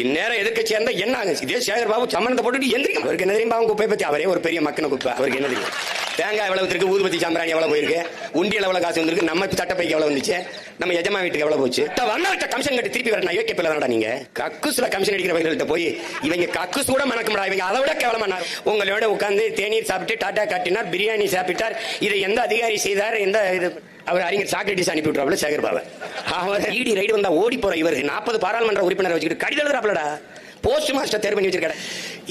இந்நேரம் எதிர்க்கட்சியா இருந்தா என்ன ஆகும்? இதே சேகர் பாபு சம்மந்தத்தை போட்டுட்டு எந்திரிக்கும். அவருக்கு என்ன தெரியும்? அவங்க குப்பை பத்தி அவரே ஒரு பெரிய மக்கின குப்பை. அவருக்கு என்ன தெரியும்? தேங்காய் எவ்வளவு இருக்கு, ஊதுபத்தி சாம்பிராணி எவ்வளவு போயிருக்கு, உண்டியல் எவ்வளவு காசு வந்திருக்கு, நம்ம சட்டப்பைக்கு எவ்வளவு வந்துச்சு, நம்ம எஜமா வீட்டுக்கு எவ்வளவு போச்சு. வந்தவர்கிட்ட கமிஷன் கட்டி திருப்பி வரணும். யோகே பிள்ளை நீங்க கக்குஸ்ல கமிஷன் அடிக்கிறவர்கள்ட்ட போய் இவங்க கக்குஸ் கூட மணக்க முடியாது. இவங்க அதை விட கேவலமா உங்களோட உட்கார்ந்து தேநீர் சாப்பிட்டு டாட்டா காட்டினார், பிரியாணி சாப்பிட்டார். இதை எந்த அதிகாரி செய்தார்? எந்த இது அவர் அறிஞர் சாக்ரட்டிஸ் அனுப்பி விட்டுறாப்ல சேகர் பாபு. அவர் இடி ரைடு வந்தா ஓடி போற இவர் 40 பாராளுமன்ற உறுப்பினர் வச்சுக்கிட்டு கடிதம் எழுதுறாப்லடா. போஸ்ட் மாஸ்டர் தேர்வு பண்ணி வச்சிருக்காரு.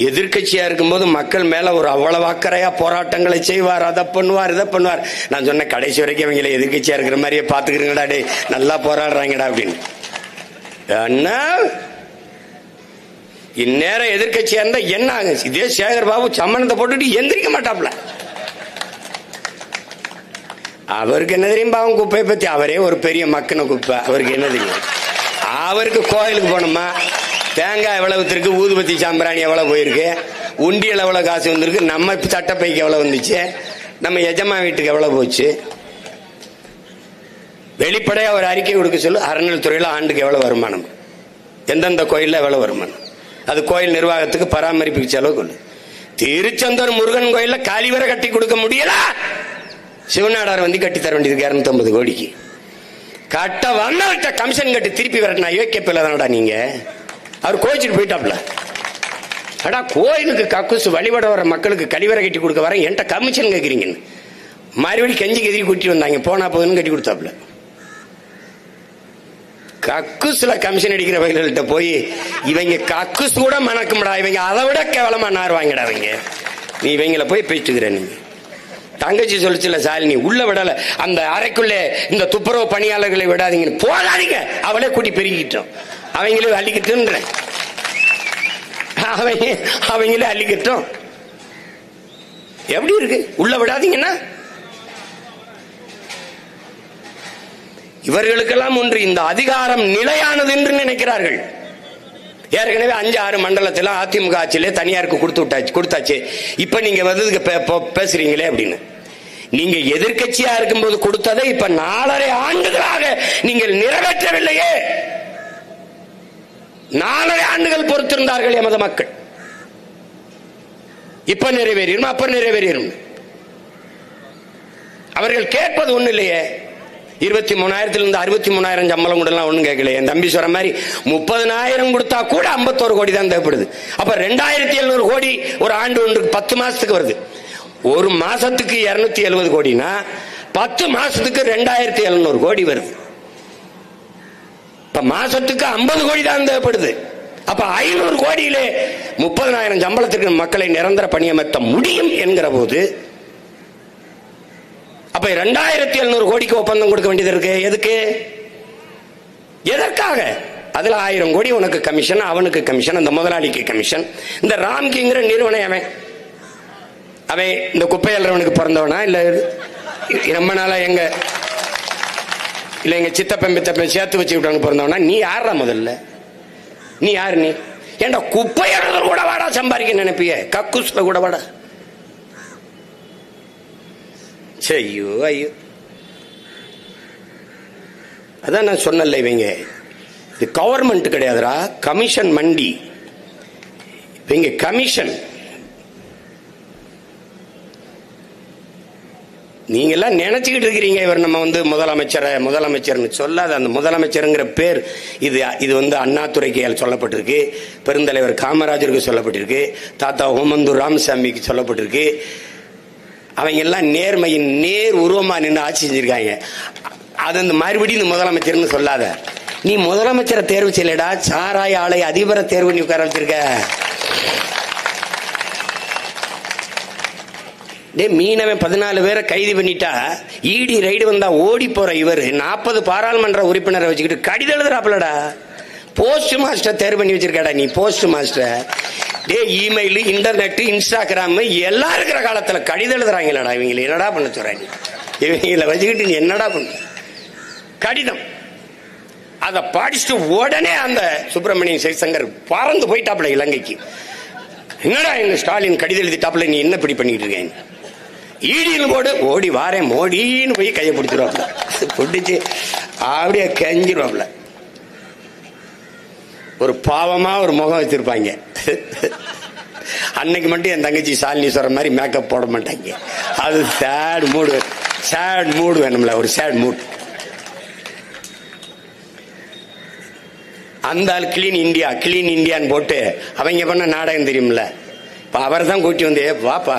எதிர்கட்சியா இருக்கும்போது மக்கள் மேல ஒரு அவ்வளவு அக்கறையா போராட்டங்களை செய்வார், அதை பண்ணுவார், இதை பண்ணுவார். நான் சொன்ன கடைசி வரைக்கும் அவங்கள எதிர்கட்சியா இருக்கிற மாதிரியே பாத்துக்கிறீங்கடா, டே நல்லா போராடுறாங்கடா அப்படின்னு. இந்நேரம் எதிர்கட்சியா இருந்தா என்ன ஆகும்? இதே சேகர் பாபு சம்மந்தத்தை போட்டுட்டு எந்திரிக்க மாட்டாப்ல. அவருக்கு என்ன தெரியும்? அவங்க குப்பையை பத்தி அவரே ஒரு பெரிய மக்கின குப்பை. அவருக்கு என்ன தெரியும்? அவருக்கு கோயிலுக்கு போனோமா, தேங்காய் எவ்வளவு இருக்கு, ஊதுபத்தி சாம்பிராணி எவ்வளவு போயிருக்கு, உண்டியல் எவ்வளவு காசு வந்திருக்கு, நம்ம சட்டப்பைக்கு எவ்வளவு வந்துச்சு, நம்ம எஜமா வீட்டுக்கு எவ்வளவு போச்சு. வெளிப்படையா ஒரு அறிக்கை கொடுக்க சொல்லு. அறநிலைத்துறையில ஆண்டுக்கு எவ்வளவு வருமானம், எந்தெந்த கோயில்ல எவ்வளவு வருமானம், அது கோயில் நிர்வாகத்துக்கு பராமரிப்புக்கு செலவு கொள்ளு. திருச்செந்தூர் முருகன் கோயில்ல காலிவரை கட்டி கொடுக்க முடியல, சிவநாடார் வந்து கட்டி தர வேண்டியது 250 கோடிக்கு. கட்ட வந்தவர்கிட்ட கமிஷன் கட்டி திருப்பி வரட்டா. யோகே பிள்ளை நீங்க. அவர் கோயிச்சுட்டு போயிட்டாப்ல. அடா கோயிலுக்கு கக்குசு வழிபட வர மக்களுக்கு கழிவறை கட்டி கொடுக்க வர என்கிட்ட கமிஷன் கேட்கறீங்கன்னு மறுபடியும் கெஞ்சி கெதி கூட்டி வந்தாங்க. போனா போதுன்னு கட்டி கொடுத்தாப்ல. கக்குஸ்ல கமிஷன் அடிக்கிற வகைகள்கிட்ட போய் இவங்க கக்குஸ் கூட மணக்கும்டா, இவங்க அதை விட கேவலமா நாருவாங்கடா. இவங்க நீ இவங்கள போய் பேச்சுக்கிற. நீங்க தங்கச்சி சொல்லிச்சுல சாலினி உள்ள விடல, அந்த அறைக்குள்ளே இந்த துப்புரவு பணியாளர்களை விடாதீங்க, போடாதீங்க, அவளே கூட்டி பெருகிட்டோம், அவங்களே அள்ளிக்கிட்டோம், அவங்களே அள்ளிக்கிட்டோம். எப்படி இருக்கு? உள்ள விடாதீங்கன்னா இவர்களுக்கெல்லாம் ஒன்று இந்த அதிகாரம் நிலையானது என்று நினைக்கிறார்கள். ஏற்கனவே 5-6 மண்டலத்தில் அதிமுக ஆட்சியிலே தனியாருக்கு கொடுத்தாச்சு. இப்ப நீங்க வந்து பேசுறீங்களே அப்படின்னு. நீங்க எதிர்கட்சியா இருக்கும்போது கொடுத்ததை இப்ப 4.5 ஆண்டுகளாக நீங்கள் நிறைவேற்றவில்லையே. 4.5 ஆண்டுகள் பொறுத்திருந்தார்கள் எமது மக்கள். இப்ப நிறைவேறும், அப்ப நிறைவேறும். அவர்கள் கேட்பது ஒண்ணு இல்லையே. 23,000 63,000 சம்பளம் கூட ஒண்ணும் கேட்கல. என் தம்பி சொல்ற மாதிரி 30,000 கொடுத்தா கூட 51 கோடி தான் தேவைப்படுது. அப்ப 2,700 கோடி ஒரு ஆண்டு ஒன்றுக்கு 10 மாசத்துக்கு வருது. ஒரு மாசத்துக்கு 270 கோடினா 10 மாசத்துக்கு 2,700 கோடி வருது. இப்ப மாசத்துக்கு 50 கோடி தான் தேவைப்படுது. அப்ப 500 கோடியிலே 30,000 சம்பளத்திற்கு மக்களை நிரந்தர பணியமர்த்த முடியும் என்கிற போது அப்ப 2,700 கோடிக்கு ஒப்பந்தம் கொடுக்க வேண்டியது இருக்கு. எதுக்கு? எதற்காக? அதுல 1000 கோடி உனக்கு கமிஷன், அவனுக்கு கமிஷன், அந்த முதலாளிக்கு கமிஷன். இந்த ராம்கிங்கிற நிறுவனம் அவன் இந்த குப்பையல்றவனுக்கு பிறந்தவனா இல்ல ரொம்ப நாளா எங்க சித்தப்பன் பித்தப்பன் சேர்த்து வச்சு விட்டவங்க பிறந்தவனா? நீ யாரா? முதல்ல நீ யாரு? நீ ஏண்டா குப்பையல்றவர் கூட வாடா சம்பாதிக்க நினைப்பிய? கக்குஸ்ல கூட வாடா. ஐயோ ஐயோ, அதான் நான் சொன்னல, இவங்க இது கவர்மெண்ட் கிடையாதுரா, கமிஷன் மண்டி. இவங்க கமிஷன். நீங்க எல்லாம் நினைச்சுக்கிட்டு இருக்கிறீங்க இவர் நம்ம வந்து முதலமைச்சர்னு சொல்லாத. அந்த முதலமைச்சருங்கிற பேர் இது வந்து அண்ணாதுரைக்கு சொல்லப்பட்டிருக்கு, பெருந்தலைவர் காமராஜருக்கு சொல்லப்பட்டிருக்கு, தாத்தா ஓமந்தூர் ராமசாமிக்கு சொல்லப்பட்டிருக்கு. அவங்க எல்லாம் நேர்மையின் நேர் உருவமா நின்று ஆட்சி செஞ்சிருக்காங்க. அது அந்த மறுபடியும் இந்த முதலமைச்சர்னு சொல்லாத. நீ முதலமைச்சரை தேர்வு செய்யலடா, சாராய ஆலை அதிபரை தேர்வு பண்ணி உட்கார வச்சிருக்க. மீனவன் 14 பேரை கைது பண்ணிட்டா, இடி ரைடு வந்தா ஓடி போற இவர் 40 பாராளுமன்ற உறுப்பினரை வச்சுக்கிட்டு கடிதம் எழுதுறாப்லடா. போஸ்ட் மாஸ்டர் தேர்வு பண்ணி வச்சிருக்கடா நீ. Post master email, internet, Instagram எல்லாம் இருக்கிற காலத்துல கடிதம் எழுதுறாங்களா? இவங்களை என்னடா பண்ண சொல்றாங்க? இவங்களை வச்சுக்கிட்டு நீ என்னடா பண்ண? கடிதம் அதை படிச்சுட்டு உடனே அந்த சுப்பிரமணியன் சிவசங்கர் பறந்து போயிட்டாப்ல இலங்கைக்கு. என்னடா எங்க ஸ்டாலின் கடிதம் எழுதிட்டாப்ல, நீ என்ன இப்படி பண்ணிட்டு இருக்க? ஈடின்னு போடு, ஓடி வாரேன் மோடின்னு போய் கையை பிடிச்சிருவாப்ல. பிடிச்சு அப்படியே கெஞ்சிருவாப்ல. ஒரு பாவமா ஒரு முகம் வச்சிருப்பாங்க. அன்னைக்கு மட்டும் என் தங்கச்சி சாலினி சொல்ற மாதிரி மேக்கப் போட மாட்டாங்க. அது சேட் மூடு வேணும்ல, ஒரு சேட் மூட். அந்த ஆள் கிளீன் இந்தியான்னு போட்டு அவங்க பண்ண நாடகம் தெரியும்ல. இப்ப அவர் தான் கூட்டி வந்து, வாப்பா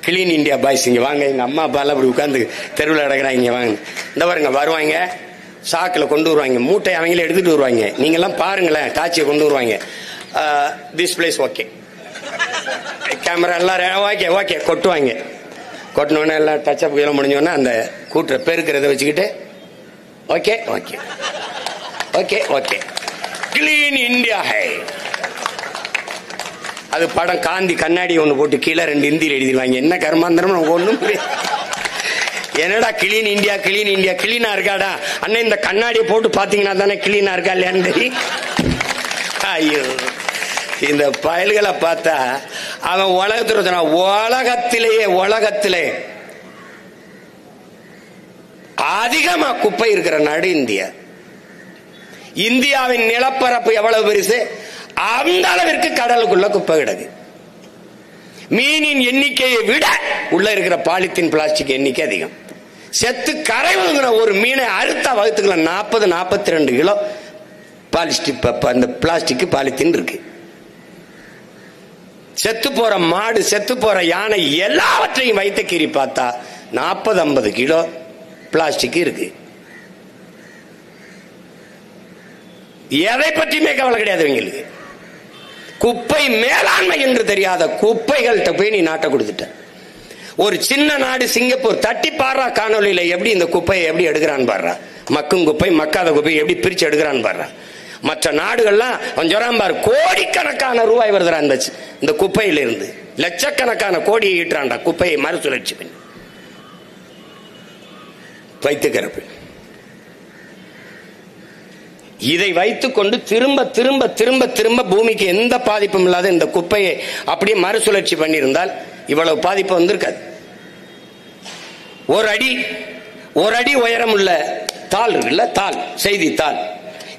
கிளீன் இந்தியா பாய்ஸ் இங்க வாங்க, எங்க அம்மா அப்பா எல்லாம் அப்படி உட்காந்து தெருவில் கிடக்குறாங்க, வாங்க இந்த பாருங்க. வருவாங்க, சாக்கில் கொண்டு வருவாங்க, மூட்டை அவங்களே எடுத்துட்டு வருவாங்க. நீங்க எல்லாம் பாருங்களேன், டாச்சியை கொண்டு வருவாங்க. திஸ் பிளேஸ் ஓகே, கேமரா எல்லாரும் ஓகே கொட்டுவாங்க. கொட்டினோடனே எல்லாம் டச்சப் எல்லாம் முடிஞ்சோடனே அந்த கூட்டுற பெருக்கிறத வச்சுக்கிட்டு okay okay okay okay clean India high. அது படம் காந்தி கண்ணாடி ஒன்று போட்டு கீழே 2 இந்தியில் எழுதிடுவாங்க. என்ன கர்மாந்திரம் நமக்கு ஒன்றும் புரியும். என்னடா கிளீன் இந்தியா கிளீனா இருக்காடா அண்ணன், இந்த கண்ணாடியை போட்டு பாத்தீங்கன்னா தானே கிளீனா இருக்கா இல்லையான்னு தெரியும். ஐயோ, இந்த பயல்களை பார்த்தா அவன் உலகத்திலே அதிகமா குப்பை இருக்கிற நாடு இந்தியா. இந்தியாவின் நிலப்பரப்பு எவ்வளவு பெருசு, அந்த அளவிற்கு கடலுக்குள்ள குப்பை கிடக்கு. மீனின் எண்ணிக்கையை விட உள்ள இருக்கிற பாலித்தீன் பிளாஸ்டிக் எண்ணிக்கை அதிகம். செத்து கரைவுங்கிற ஒரு மீனை அறுத்தா வகுத்துக்கலாம் 40-42 கிலோ பிளாஸ்டிக் பாலித்தீன் இருக்கு. செத்து போற மாடு, செத்து போற யானை எல்லாவற்றையும் வைத்த கீறி பார்த்தா 40-50 கிலோ பிளாஸ்டிக் இருக்கு. எதை பற்றியுமே கவலை கிடையாது இவங்களுக்கு. குப்பை மேலாண்மை என்று தெரியாத குப்பைகள்கிட்ட போய் நீ நாட்டை கொடுத்துட்ட. ஒரு சின்ன நாடு சிங்கப்பூர், தட்டி பாடுறா காணொலியில எப்படி இந்த குப்பையை எப்படி எடுக்கிறான்னு பாடுறா. மக்கும் குப்பை மக்காத குப்பை எப்படி பிரிச்சு எடுக்கிறான்னு பாடுறா. மற்ற நாடுகள்லாம் கொஞ்சம் பாரு, கோடிக்கணக்கான ரூபாய் வருதுடா இந்த குப்பையிலிருந்து. லட்சக்கணக்கான கோடியை ஈட்டுறான்டா குப்பையை மறுசுழற்சி பண்ணி. வைத்துக்கிறப்பு இதை வைத்துக் கொண்டு திரும்ப திரும்ப திரும்ப திரும்ப பூமிக்கு எந்த பாதிப்பும் இல்லாத இந்த குப்பையை அப்படியே மறுசுழற்சி பண்ணியிருந்தால் இவ்வளவு பாதிப்பு வந்திருக்காது. ஒரு அடி உயரம் உள்ள தாள் இருக்குல்ல, தாள், செய்தித்தாள்,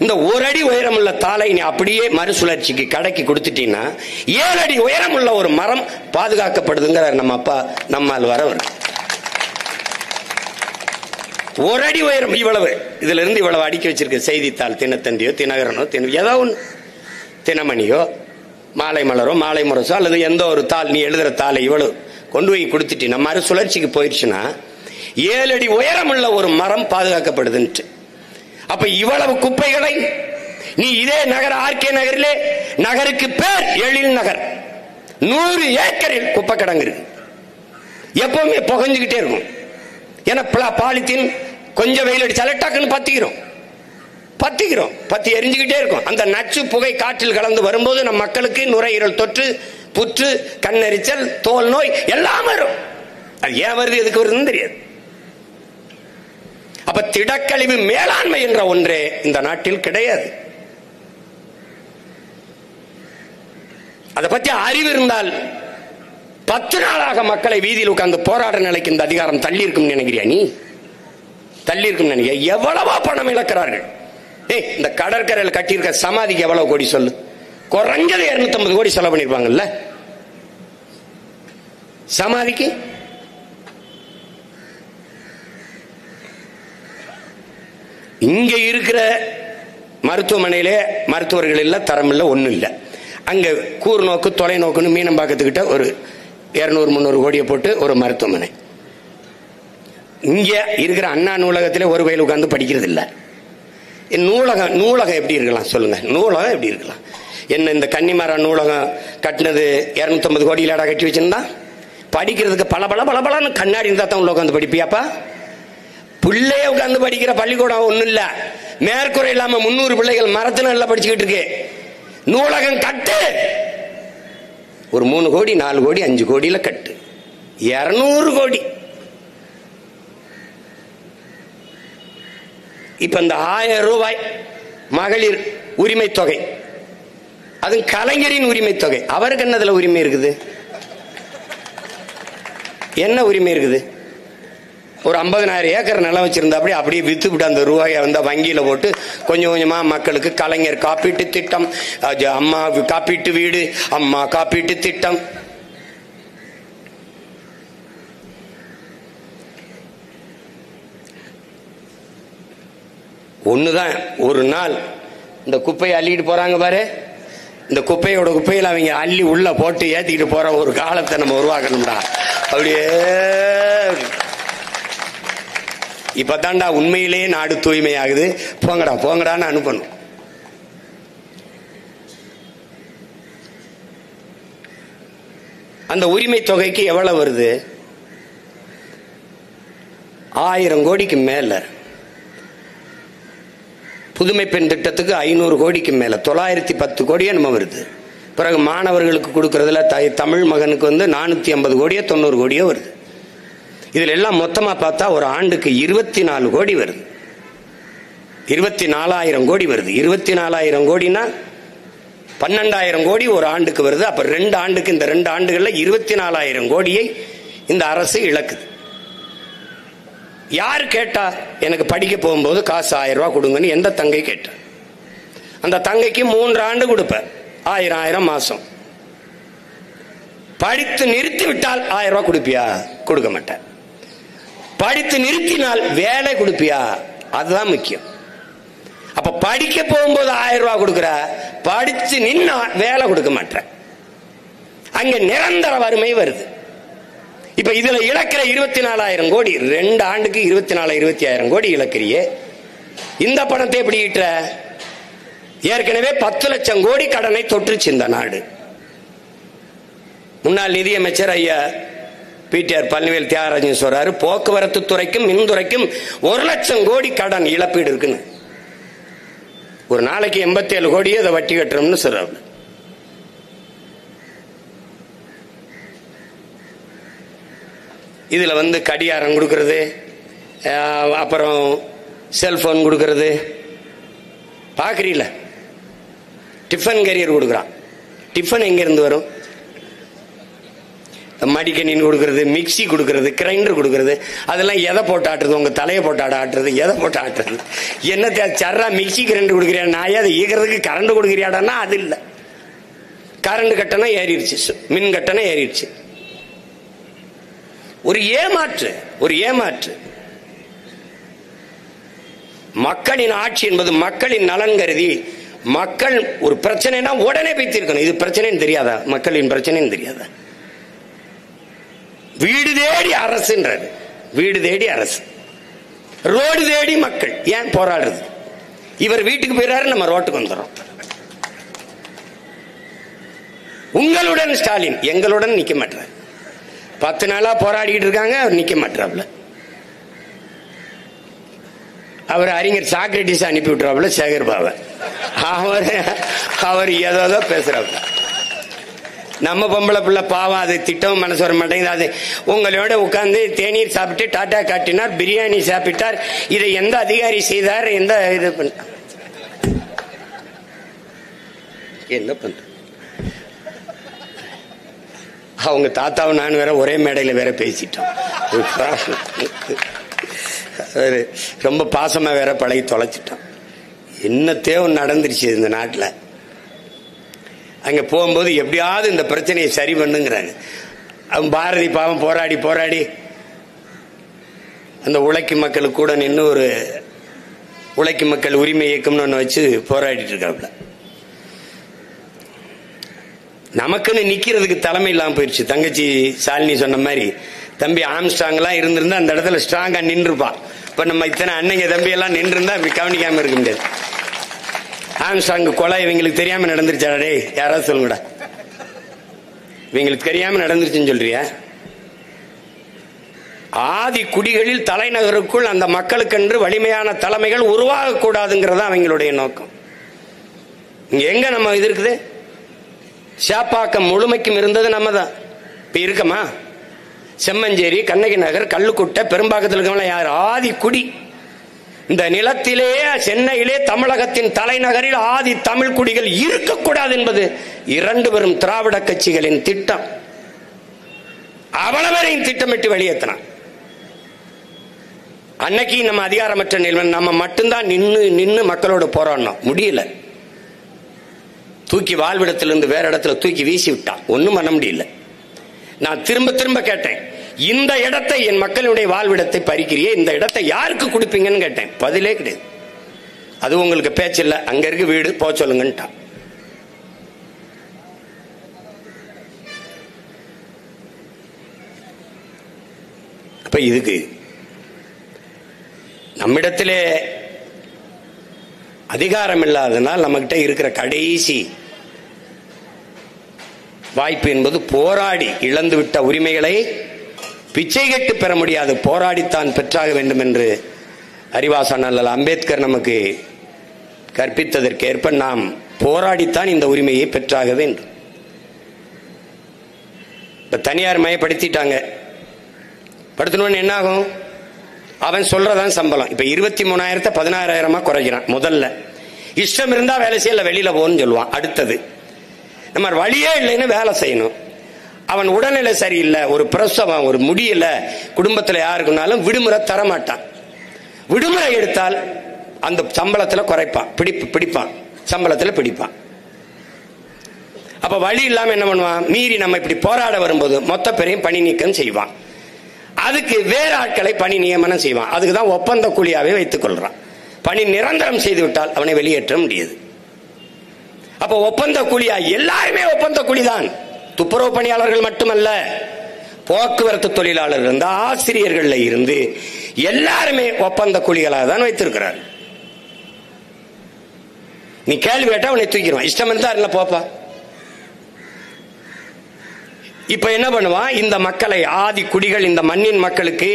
இந்த 1 அடி உயரம் உள்ள தாளை நீ அப்படியே மறுசுழற்சிக்கு கடைக்கு கொடுத்துட்டீங்கன்னா 7 அடி உயரம் உள்ள ஒரு மரம் பாதுகாக்கப்படுதுங்கிற நம்ம அப்பா நம்மால் வரவர். 1 அடி உயரம் இவ்வளவு, இதுல இருந்து இவ்வளவு அடுக்கி வச்சிருக்க செய்தித்தாள், தினத்தந்தியோ தினகரனோ ஏதோ ஒன்று, தினமணியோ மாலை மலரோ மாலை முரசோ அல்லது எந்த ஒரு தாள், நீ எழுதுற தாளை இவ்வளவு கொண்டு போய் கொடுத்துட்டு நம்ம மறுசுழற்சிக்கு போயிடுச்சுன்னா 7 அடி உயரம் உள்ள ஒரு மரம் பாதுகாக்கப்படுதுன்ட்டு. அப்ப இவ்வளவு குப்பைகளை நீ இதே நகர் ஆர்கே நகரிலே, நகருக்கு பேர் எழில் நகர், 100 ஏக்கரில் குப்பை கிடங்கு இருக்கு. எப்பவுமே புகஞ்சுக்கிட்டே இருக்கும். ஏன்னா பாலித்தீன் கொஞ்சம் வெயில் அடிச்சாலே டக்குன்னு பத்தி எரிஞ்சுக்கிட்டே இருக்கும். அந்த நச்சு புகை காற்றில் கலந்து வரும்போது நம் மக்களுக்கு நுரையீரல் தொற்று, புற்று, கண்ணெரிச்சல், தோல் நோய் எல்லாம் வரும். அது ஏன் வருது, எதுக்கு வருதுன்னு தெரியாது. அப்ப திடக்கழிவு மேலாண்மை என்ற ஒன்றே இந்த நாட்டில் கிடையாது. அதை பற்றி அறிவு இருந்தால் 10 நாளாக மக்களை வீதியில் உட்கார்ந்து போராட நிலைக்கு இந்த அதிகாரம் தள்ளி இருக்கும் நினைக்கிறியா? நீ தள்ளி இருக்கும் நினைக்கிற? எவ்வளவோ பணம் இழக்கிறார்கள். இந்த கடற்கரையில் கட்டியிருக்க சமாதிக்கு எவ்வளவு கோடி சொல்லு? குறைஞ்சது 250 கோடி செலவு பண்ணிருப்பாங்கல்ல சமாதிக்கு. இங்க இருக்கிற மருத்துவமனையிலே மருத்துவர்கள் இல்ல, தரம் இல்ல, ஒண்ணும் இல்ல. அங்க கூர்நோக்கு தொலைநோக்குன்னு மீனம்பாக்கத்துக்கிட்ட ஒரு 200-300 கோடியை போட்டு ஒரு மருத்துவமனை. இங்க இருக்கிற அண்ணா நூலகத்திலே ஒரு வயல் உட்கார்ந்து படிக்கிறது இல்ல. நூலகம் எப்படி இருக்கலாம் சொல்லுங்க? நூலகம் எப்படி இருக்கலாம்? என்ன இந்த கன்னிமரா நூலகம் கட்டினது 250 கோடியிலடா கட்டி வச்சிருந்தா? படிக்கிறதுக்கு பல கண்ணாடி இருந்தா தான் உள்ள உட்காந்து படிப்பியாப்பா? பிள்ளைய உட்கார்ந்து படிக்கிற பள்ளிக்கூடம் ஒண்ணும் இல்ல. மேற்கூரை இல்லாம 300 பிள்ளைகள் மரத்தினல்ல படிச்சுக்கிட்டு இருக்கு. நூலகம் கட்டு, ஒரு 3 கோடி 4 கோடி 5 கோடியில கட்டு, 200 கோடி. இப்ப இந்த 1000 ரூபாய் மகளிர் உரிமை தொகை, அது கலைஞரின் உரிமை தொகை. அவருக்கு என்னதுல உரிமை இருக்குது? என்ன உரிமை இருக்குது? ஒரு 50,000 ஏக்கர் நிலம் வச்சிருந்தா அப்படியே வித்து விட்டு அந்த ரூபாயை வந்து வங்கியில போட்டு கொஞ்சம் கொஞ்சமா மக்களுக்கு கலைஞர் காப்பீட்டு திட்டம், அம்மா காப்பீட்டு வீடு, அம்மா காப்பீட்டு திட்டம். ஒண்ணுதான், ஒரு நாள் இந்த குப்பையை அள்ளிட்டு போறாங்க பாரு, இந்த குப்பையில அவங்க அள்ளி உள்ள போட்டு ஏத்திக்கிட்டு போற ஒரு காலத்தை நம்ம உருவாக்கணும்டா. அப்படியே இப்பதான்டா உண்மையிலேயே நாடு தூய்மையாகுது. போங்கடா போங்கடான்னு அனுப்பணும். அந்த உரிமை தொகைக்கு எவ்வளவு வருது? 1000 கோடிக்கு மேல. புதுமை பெண் திட்டத்துக்கு 500 கோடிக்கு மேல, 910 கோடியே நம்ம வருது. பிறகு மாணவர்களுக்கு கொடுக்கறதுல தமிழ் மகனுக்கு வந்து 450 கோடியோ 90 கோடியோ வருது. இதுல எல்லாம் மொத்தமா பார்த்தா ஒரு ஆண்டுக்கு 24 கோடி வருது. 24,000 கோடி வருது. 24,000 கோடினா 12,000 கோடி ஒரு ஆண்டுக்கு வருது. அப்ப 2 ஆண்டுக்கு, இந்த 2 ஆண்டுகள்ல 24,000 கோடியை இந்த அரசு இழக்குது. யாரு கேட்டா? எனக்கு படிக்க போகும்போது காசு 1000 ரூபாய் கொடுங்கன்னு எந்த தங்கை கேட்டா? அந்த தங்கைக்கு 3 ஆண்டு கொடுப்ப, 1000 மாசம். படித்து நிறுத்தி விட்டால் 1000 ரூபாய் கொடுப்பியா? கொடுக்க மாட்டேன். படித்து நிறுத்தினால் வேலை கொடுப்பியா? அதுதான் முக்கியம். அப்ப படிக்க போகும்போது 1000 ரூபாய் கொடுக்கிற, படிச்சு நின்னா வேலை கொடுக்க மாட்டேன். அங்க நிரந்தர வறுமை வருது. இப்ப இதுல இழக்கிற 24,000 கோடி, 2 ஆண்டுக்கு 24,000 கோடி இழக்கிறியே. இந்த பணத்தை எப்படி ஈட்டுற? ஏற்கனவே 10 லட்சம் கோடி கடனை தொற்றுச்சு இந்த நாடு. முன்னாள் நிதியமைச்சர் ஐயா பிடிஆர் பழனிவேல் தியாகராஜன் சொல்றாரு, போக்குவரத்து துறைக்கும் மின்துறைக்கும் 1 லட்சம் கோடி கடன் இழப்பீடு இருக்குன்னு. ஒரு நாளைக்கு 87 கோடியே அதை வட்டி கட்டுறோம்னு சொல்றாரு. இதுல வந்து கடியாரம் கொடுக்கறது, அப்புறம் செல்போன் கொடுக்கறது பாக்குறீல. டிஃபன் கேரியர் கொடுக்கறான். டிஃபன் எங்க இருந்து வரும்? மடிக்கணின்னு கொடுக்கறது, மிக்சி கொடுக்கறது, கிரைண்டர் கொடுக்கறது, அதெல்லாம் எதை போட்டு ஆட்டுறது? உங்க தலையை போட்டு ஆட்டுறது, எதை போட்டு ஆட்டுறது? என்ன சர்றா மிக்சி கிரைண்டர் கொடுக்குறியா? நான் அதை ஈக்கிறதுக்கு கரண்ட் கொடுக்குறியாடான்னா அது இல்லை. கரண்ட் கட்டணம் ஏறிடுச்சு, மின் கட்டணம் ஏறிடுச்சு. ஒரு ஏமாற்று, ஒரு ஏமாற்று. மக்களின் ஆட்சி என்பது மக்களின் நலன் கருதி, மக்கள் ஒரு பிரச்சனைனா உடனே போய் தீர்க்கணும். இது பிரச்சனைன்னு தெரியாதா? மக்களின் பிரச்சனைன்னு தெரியாதா? வீடு தேடி அரசுன்றது, வீடு தேடி அரசு, ரோடு தேடி மக்கள். ஏன் போராடுறது? இவர் வீட்டுக்கு போயிறாரு, நம்ம ரோட்டுக்கு வந்துடுறோம். உங்களுடன் ஸ்டாலின் எங்களுடன் நிக்க மாட்டார். 10 நாளா போராடிட்டு இருக்காங்க, அவர் நிக்க மாட்டாப்ல. அவர் அறிஞர் சாக்ரட்டிஸ் அனுப்பி விட்டுறாப்புல சேகர் பாபா. அவர் ஏதோ பேசுறாப்புல. நம்ம பொம்பளை பிள்ளை பாவம், அது திட்டம் மனசு வர மாட்டேங்குது. அது உங்களோட உட்கார்ந்து தேநீர் சாப்பிட்டு டாட்டா காட்டினார், பிரியாணி சாப்பிட்டார். இதை எந்த அதிகாரி செய்தார்? எந்த இது பண்ண என்ன பண்ற? அவங்க தாத்தாவும் நான் வேற ஒரே மேடையில் வேற பேசிட்டோம். ரொம்ப பாசமா வேற பழகி தொலைச்சிட்டோம். என்ன தேவை நடந்துருச்சு இந்த நாட்டில். அங்க போகும்போது எப்படியாவது இந்த பிரச்சனையை சரி பண்ணுங்கிறாங்க. அவன் பாரதி பாவம் போராடி போராடி அந்த உழைக்கும் மக்களுக்கு கூட நின்று ஒரு உழைக்கும் மக்கள் உரிமை இயக்கம்னு ஒன்று வச்சு போராடிட்டு இருக்காப்புல. நமக்குன்னு நிக்கிறதுக்கு தலைமை இல்லாம போயிடுச்சு. தங்கச்சி சாலினி சொன்ன மாதிரி தம்பி ஆம்ஸ்ட்ராங் எல்லாம் இருந்திருந்தா அந்த இடத்துல ஸ்ட்ராங்கா நின்றுப்பான். இப்ப நம்ம இத்தனை அன்னைங்க தம்பி எல்லாம் நின்று இருந்தா கவனிக்காம இருக்க முடியாது. ஆம்ஸ்ட்ராங் கொலை இவங்களுக்கு தெரியாம நடந்துருச்சாடே? யாராவது சொல்லுங்கடா. இவங்களுக்கு தெரியாம நடந்துருச்சுன்னு சொல்றியா? ஆதி குடிகளில் தலைநகருக்குள் அந்த மக்களுக்கென்று வலிமையான தலைமைகள் உருவாக கூடாதுங்கிறதா அவங்களுடைய நோக்கம். இங்க எங்க நம்ம இது இருக்குது? சேப்பாக்கம் முழுமைக்கும் இருந்தது நம்ம தான். இப்ப இருக்கமா? செம்மஞ்சேரி, கண்ணகி நகர், கள்ளுக்குட்டை, பெரும்பாக்கத்தில் இருக்கவங்க யார்? ஆதி குடி. இந்த நிலத்திலே, சென்னையிலே, தமிழகத்தின் தலைநகரில் ஆதி தமிழ் குடிகள் இருக்கக்கூடாது என்பது 2 பெரும் திராவிட கட்சிகளின் திட்டம். அவ்வளவரையும் திட்டமிட்டு வெளியேற்றினான். அன்னைக்கு நம்ம அதிகாரமற்ற நிலைமை, நம்ம மட்டும்தான் நின்னு மக்களோட போராடணும். முடியல. தூக்கி வாழ்விடத்திலிருந்து வேற இடத்துல தூக்கி வீசி விட்டான். ஒன்னும் பண்ண முடியல. நான் திரும்ப திரும்ப கேட்டேன், இந்த இடத்தை, என் மக்களுடைய வாழ்விடத்தை பறிக்கிறியே, இந்த இடத்தை யாருக்கு கொடுப்பீங்கன்னு கேட்டேன். பதிலே கிடையாது. அது உங்களுக்கு பேச்சு இல்ல, அங்க இருக்கு வீடு, போ சொல்லுங்கன்ட்டான். அப்ப இதுக்கு நம்மிடத்திலே அதிகாரம் இல்லாதனால் நம்மகிட்ட இருக்கிற கடைசி வாய்ப்பு என்பது போராடி இழந்துவிட்ட உரிமைகளை பிச்சை கேட்டு பெற முடியாது, போராடித்தான் பெற்றாக வேண்டும் என்று அறிவாசான் அல்ல அம்பேத்கர் நமக்கு கற்பித்ததற்கேற்ப நாம் போராடித்தான் இந்த உரிமையை பெற்றாக வேண்டும். இப்ப தனியார் மயப்படுத்திட்டாங்க. படுத்தணும்னு என்ன ஆகும்? அவன் சொல்றதான் சம்பளம். இப்ப 23,000 16,000 குறைக்கிறான். முதல்ல இஷ்டம் இருந்தா வேலை செய்யல, வெளியில போன்னு சொல்லுவான். அடுத்தது நம்ம வழியே இல்லைன்னு வேலை செய்யணும். அவன் உடல்நிலை சரியில்லை, ஒரு பிரசவம், ஒரு முடியல, குடும்பத்துல யாருக்குனாலும் விடுமுறை தரமாட்டான். விடுமுறை எடுத்தால் அந்த சம்பளத்துல குறைப்பான், பிடிப்பான், சம்பளத்துல பிடிப்பான். அப்ப வழி இல்லாம என்ன பண்ணுவான்? மீறி நம்ம இப்படி போராட வரும்போது மொத்த பேரையும் பணி நீக்கம் செய்வான். அதுக்கு வேற ஆட்களை பணி நியமனம் செய்வான். அதுக்குதான் ஒப்பந்த கூலியாவே வைத்துக் கொள்றான். பணி நிரந்தரம் செய்து விட்டால் அவனை வெளியேற்ற முடியாது. அப்ப ஒப்பந்த கூலியா? எல்லாருமே ஒப்பந்த கூலிதான். துப்புரவு பணியாளர்கள் மட்டுமல்ல, போக்குவரத்து தொழிலாளர்கள் இருந்து, ஆசிரியர்கள் இருந்து எல்லாருமே ஒப்பந்த கூலிகளாக தான் வைத்திருக்கிறார். நீ கேள்வி கேட்டா அவனை தூக்கிடுவான். இஷ்டம் இருந்தா இல்ல போப்பா. இப்ப என்ன பண்ணுவான்? இந்த மக்களை, ஆதி குடிகள், இந்த மண்ணின் மக்களுக்கு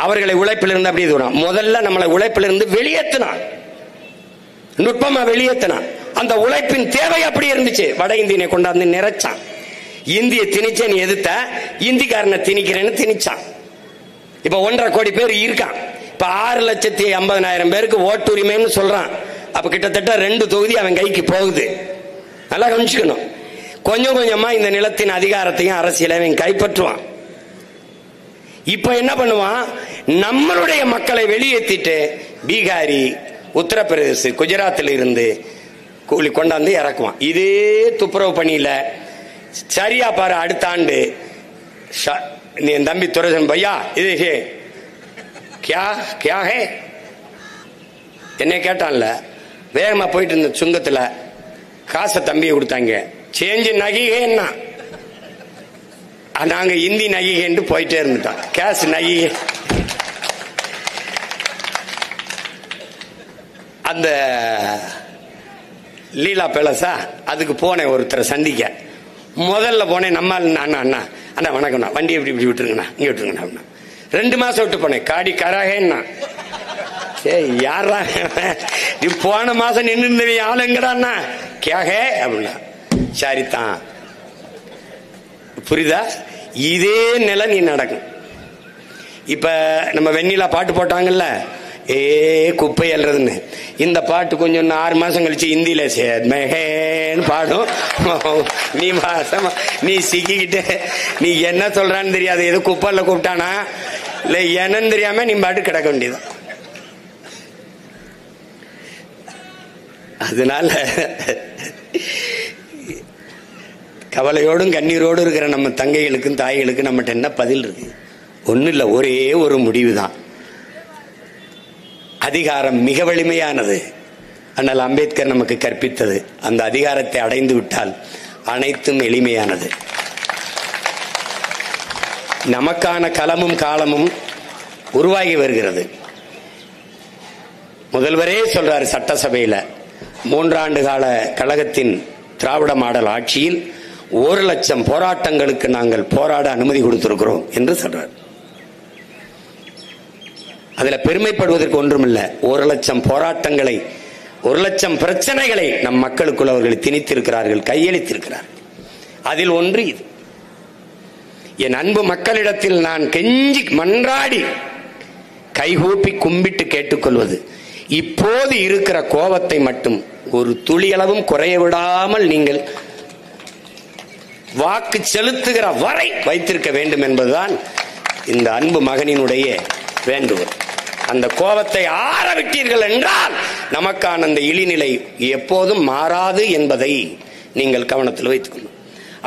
அவர்களை உழைப்பிலிருந்து அப்படி தூரம் முதல்ல நம்மளை உழைப்பிலிருந்து வெளியேற்றினான். நுட்பமா வெளியேற்றினான். அந்த உழைப்பின் தேவை அப்படி இருந்துச்சு. வட இந்தியனை கொண்டாந்து நிறைச்சான். இந்திய திணிச்சேன்னு எதிர்த்த, இந்திக்காரனை திணிக்கிறேன்னு திணிச்சான். இப்ப 1.5 கோடி பேர் இருக்கான். இப்ப 6,50,000 பேருக்கு ஓட்டுரிமைன்னு சொல்றான். அப்ப கிட்டத்தட்ட 2 தொகுதி அவன் கைக்கு போகுது. நல்லா கவனிச்சுக்கணும். கொஞ்சம் கொஞ்சமா இந்த நிலத்தின் அதிகாரத்தையும் அரசியலையும் கைப்பற்றுவான். இப்ப என்ன பண்ணுவான்? நம்மளுடைய மக்களை வெளியேற்றிட்டு பீகாரி, உத்தரப்பிரதேச, குஜராத்தில் இருந்து கூலி கொண்டாந்து இறக்குவான். இதே துப்புரவு பணியில சரியா பாரு, அடுத்த ஆண்டு நீ என் தம்பி துரசன் பையா இது கியா ஹே என்ன கேட்டான்ல, வேகமா போயிட்டு இருந்த சுங்கத்துல காசை தம்பியை கொடுத்தாங்க. சேஞ்சு நகிகேன்னா நாங்க இந்தி நகிகேன்னு போயிட்டே இருந்துட்டோம். கேஷ் நகிகே. அந்த லீலா பேலஸா அதுக்கு போனேன் ஒருத்தரை சந்திக்க. முதல்ல போனேன். நம்ம அண்ணா அண்ணா அண்ணா வணக்கம்ண்ணா, வண்டி எப்படி இப்படி விட்டுருங்கண்ணா, இங்க விட்டுருங்கண்ணா அப்படின்னா. 2 மாசம் விட்டு போனேன். காடி கராகேன்னா யாரா நீ போன மாசம் நின்று ஆளுங்கடாண்ணா கேகே அப்படின்னா. சரிதான், புரியுதா? இதே நிலை நீ நடக்கும். இப்ப நம்ம வெண்ணிலா பாட்டு போட்டாங்கல்ல, ஏ குப்பை அல்றதுன்னு. இந்த பாட்டு கொஞ்சம் 6 மாசம் கழிச்சு இந்தியில சேன்னு பாடும். நீ சிக்கிக்கிட்டு நீ என்ன சொல்றான்னு தெரியாது. எது குப்பைல கூப்பிட்டானா இல்ல என்னன்னு தெரியாம நீ பாட்டு கிடக்க வேண்டியது. அதனால கவலையோடும் கண்ணீரோடு இருக்கிற நம்ம தங்கைகளுக்கும் தாய்களுக்கும் நம்மகிட்ட என்ன பதில் இருக்கு? ஒன்னும் இல்ல, ஒரே ஒரு முடிவு தான். அதிகாரம் மிக வலிமையானது. அண்ணல் அம்பேத்கர் நமக்கு கற்பித்தது. அந்த அதிகாரத்தை அடைந்து விட்டால் அனைத்தும் எளிமையானது. நமக்கான களமும் காலமும் உருவாகி வருகிறது. முதல்வரே சொல்றாரு சட்டசபையில, 3 ஆண்டு கால கழகத்தின் திராவிட மாடல் ஆட்சியில் 1,00,000 போராட்டங்களுக்கு நாங்கள் போராட அனுமதி கொடுத்திருக்கிறோம் என்று சொல்றார். அதுல பெருமைப்படுவதற்கு ஒன்றுமில்லை. 1,00,000 போராட்டங்களை, 1,00,000 பிரச்சனைகளை நம் மக்களுக்குள் அவர்கள் திணித்திருக்கிறார்கள், கையளித்திருக்கிறார்கள். அதில் ஒன்று இது. என் அன்பு மக்களிடத்தில் நான் கெஞ்சி மன்றாடி கைகூப்பி கும்பிட்டு கேட்டுக்கொள்வது, இப்போது இருக்கிற கோபத்தை மட்டும் ஒரு துளியளவும் குறைய விடாமல் நீங்கள் வாக்கு செலுத்துகிற வரை வைத்திருக்க வேண்டும் என்பதுதான் இந்த அன்பு மகனினுடைய வேண்டுகோள். அந்த கோபத்தை ஆற விட்டீர்கள் என்றால் நமக்கான அந்த இழிநிலை எப்போதும் மாறாது என்பதை நீங்கள் கவனத்தில் வைத்துக்கணும்.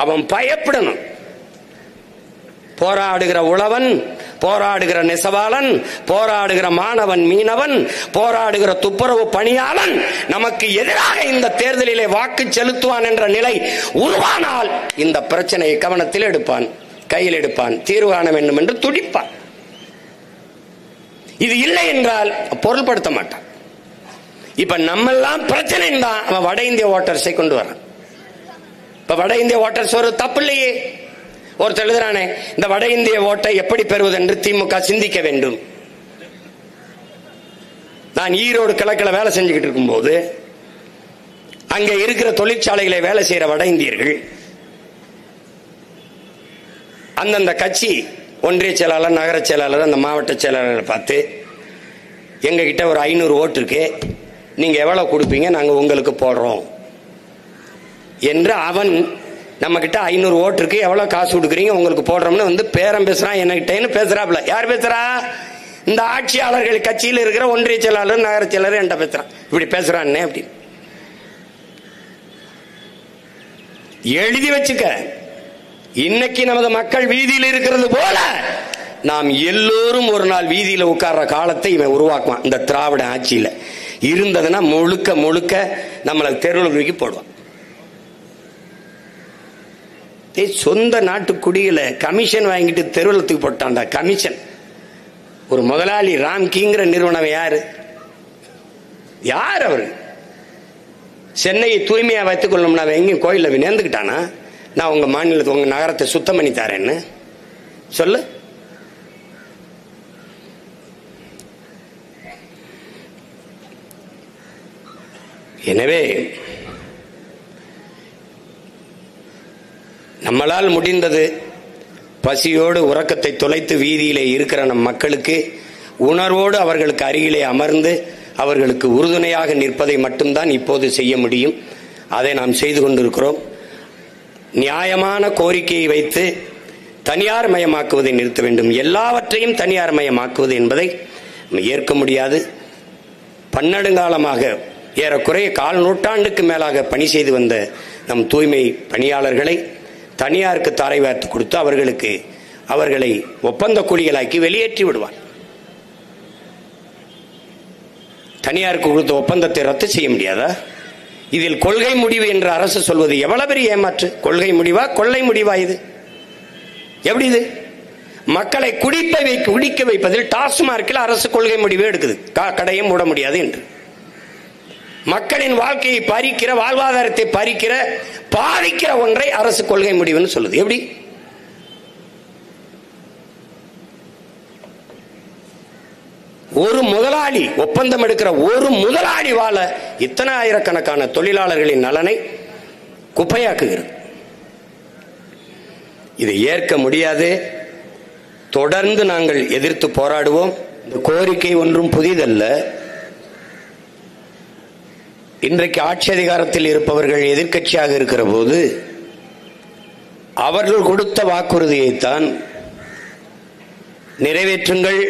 அவன் பயப்படணும். போராடுகிற உழவன், போராடுகிற நெசவாளன், போராடுகிற மாணவன் மீனவன், போராடுகிற துப்புரவு பணியாளன் நமக்கு எதிராக இந்த தேர்தலிலே வாக்கு செலுத்துவான் என்ற நிலை உருவானால் இந்த பிரச்சனையை கவனத்தில் எடுப்பான், கையில் எடுப்பான், தீர்வு காண வேண்டும் என்று துடிப்பான். இது இல்லை என்றால் பொருள்படுத்த மாட்டான். இப்ப நம்ம எல்லாம் பிரச்சனை தான் அவன் வட இந்திய ஓட்டர்ஸை கொண்டு வரான். இப்ப வட இந்திய ஓட்டர்ஸ் ஒரு தப்பு இல்லையே. ஒருத்தர் எழுதுறானே, இந்த வட இந்திய ஓட்டை எப்படி பெறுவது என்று திமுக சிந்திக்க வேண்டும். நான் ஈரோடு கிழக்கில் வேலை செஞ்சுக்கிட்டு இருக்கும் போது அங்க இருக்கிற தொழிற்சாலைகளை வேலை செய்யற வட இந்தியர்கள் அந்தந்த கட்சி ஒன்றிய செயலாளர், நகர செயலாளர், அந்த மாவட்ட செயலாளரை பார்த்து, எங்க கிட்ட ஒரு 500 ஓட்டு இருக்கு, நீங்க எவ்வளவு கொடுப்பீங்க, நாங்க உங்களுக்கு போடுறோம் என்று அவன் நம்ம கிட்ட 500 ஓட்டு இருக்கு, எவ்வளவு காசு கொடுக்குறீங்க, உங்களுக்கு போடுறோம்னு வந்து பேரம் பேசுறான். என்கிட்ட பேசுறாப்ல. யார் பேசுறா? இந்த ஆட்சியாளர்கள் கட்சியில் இருக்கிற ஒன்றிய செயலாளர், நகர செயலாளர் என்கிட்ட பேசுறான். இப்படி பேசுறான். அப்படி எழுதி வச்சுக்க. இன்னைக்கு நமது மக்கள் வீதியில் இருக்கிறது போல நாம் எல்லோரும் ஒரு நாள் வீதியில் உட்கார்ற காலத்தை இவன் உருவாக்குவான். இந்த திராவிட ஆட்சியில இருந்ததுன்னா முழுக்க முழுக்க நம்மளை தெருவில் தூக்கி போடுவான். சொந்த நாட்டு குடியில கமிஷன் வாங்கிட்டு தெருவில் தூக்கி போட்டான்டா. கமிஷன். ஒரு முதலாளி ராம்கிங்கிற நிறுவனம் யாரு? யார் அவரு? சென்னையை தூய்மையா வைத்துக் கொள்ளணும்னா எங்கேயும் கோயில நேர்ந்துக்கிட்டானா? நான் உங்க மாநிலத்தை, உங்க நகரத்தை சுத்தம் பண்ணி தரேன்னு சொல்லு. எனவே நம்மளால் முடிந்தது பசியோடு உறக்கத்தை தொலைத்து வீதியிலே இருக்கிற நம் மக்களுக்கு உணர்வோடு அவர்களுக்கு அருகிலே அமர்ந்து அவர்களுக்கு உறுதுணையாக நிற்பதை மட்டும்தான் இப்போது செய்ய முடியும். அதை நாம் செய்து கொண்டிருக்கிறோம். நியாயமான கோரிக்கையை வைத்து தனியார் மயமாக்குவதை நிறுத்த வேண்டும். எல்லாவற்றையும் தனியார் மயமாக்குவது என்பதை ஏற்க முடியாது. பன்னெடுங்காலமாக ஏறக்குறைய 1/4 நூற்றாண்டுக்கு மேலாக பணி செய்து வந்த நம் தூய்மை பணியாளர்களை தனியாருக்கு தாரை வார்த்து கொடுத்து அவர்களை ஒப்பந்த கூலிகளாக்கி வெளியேற்றி விடுவார். தனியாருக்கு கொடுத்த ஒப்பந்தத்தை ரத்து செய்ய முடியாதா? இதில் கொள்கை முடிவு என்று அரசு சொல்வது எவ்வளவு பெரிய ஏமாற்று. கொள்கை முடிவா, கொள்ளை முடிவா? இது எப்படி? இது மக்களை குடிக்க வைப்பதில் டாஸ்மார்க்கில் அரசு கொள்கை முடிவு எடுக்குது. கடையை மூட முடியாது என்று. மக்களின் வாழ்க்கையை பறிக்கிற, வாழ்வாதாரத்தை பறிக்கிற, பாதிக்கிற ஒன்றை அரசு கொள்கை முடிவுன்னு சொல்லுது. எப்படி? ஒரு முதலாளி ஒப்பந்தம் எடுக்கிற ஒரு முதலாளி வாழ இத்தனை ஆயிரக்கணக்கான தொழிலாளர்களின் நலனை குப்பையாக்குகிறது. இதை ஏற்க முடியாது. தொடர்ந்து நாங்கள் எதிர்த்து போராடுவோம். இந்த கோரிக்கை ஒன்றும் புதிதல்ல. இன்றைக்கு ஆட்சி அதிகாரத்தில் இருப்பவர்கள் எதிர்க்கட்சியாக இருக்கிற போது அவர்கள் கொடுத்த வாக்குறுதியைத்தான் நிறைவேற்றுங்கள்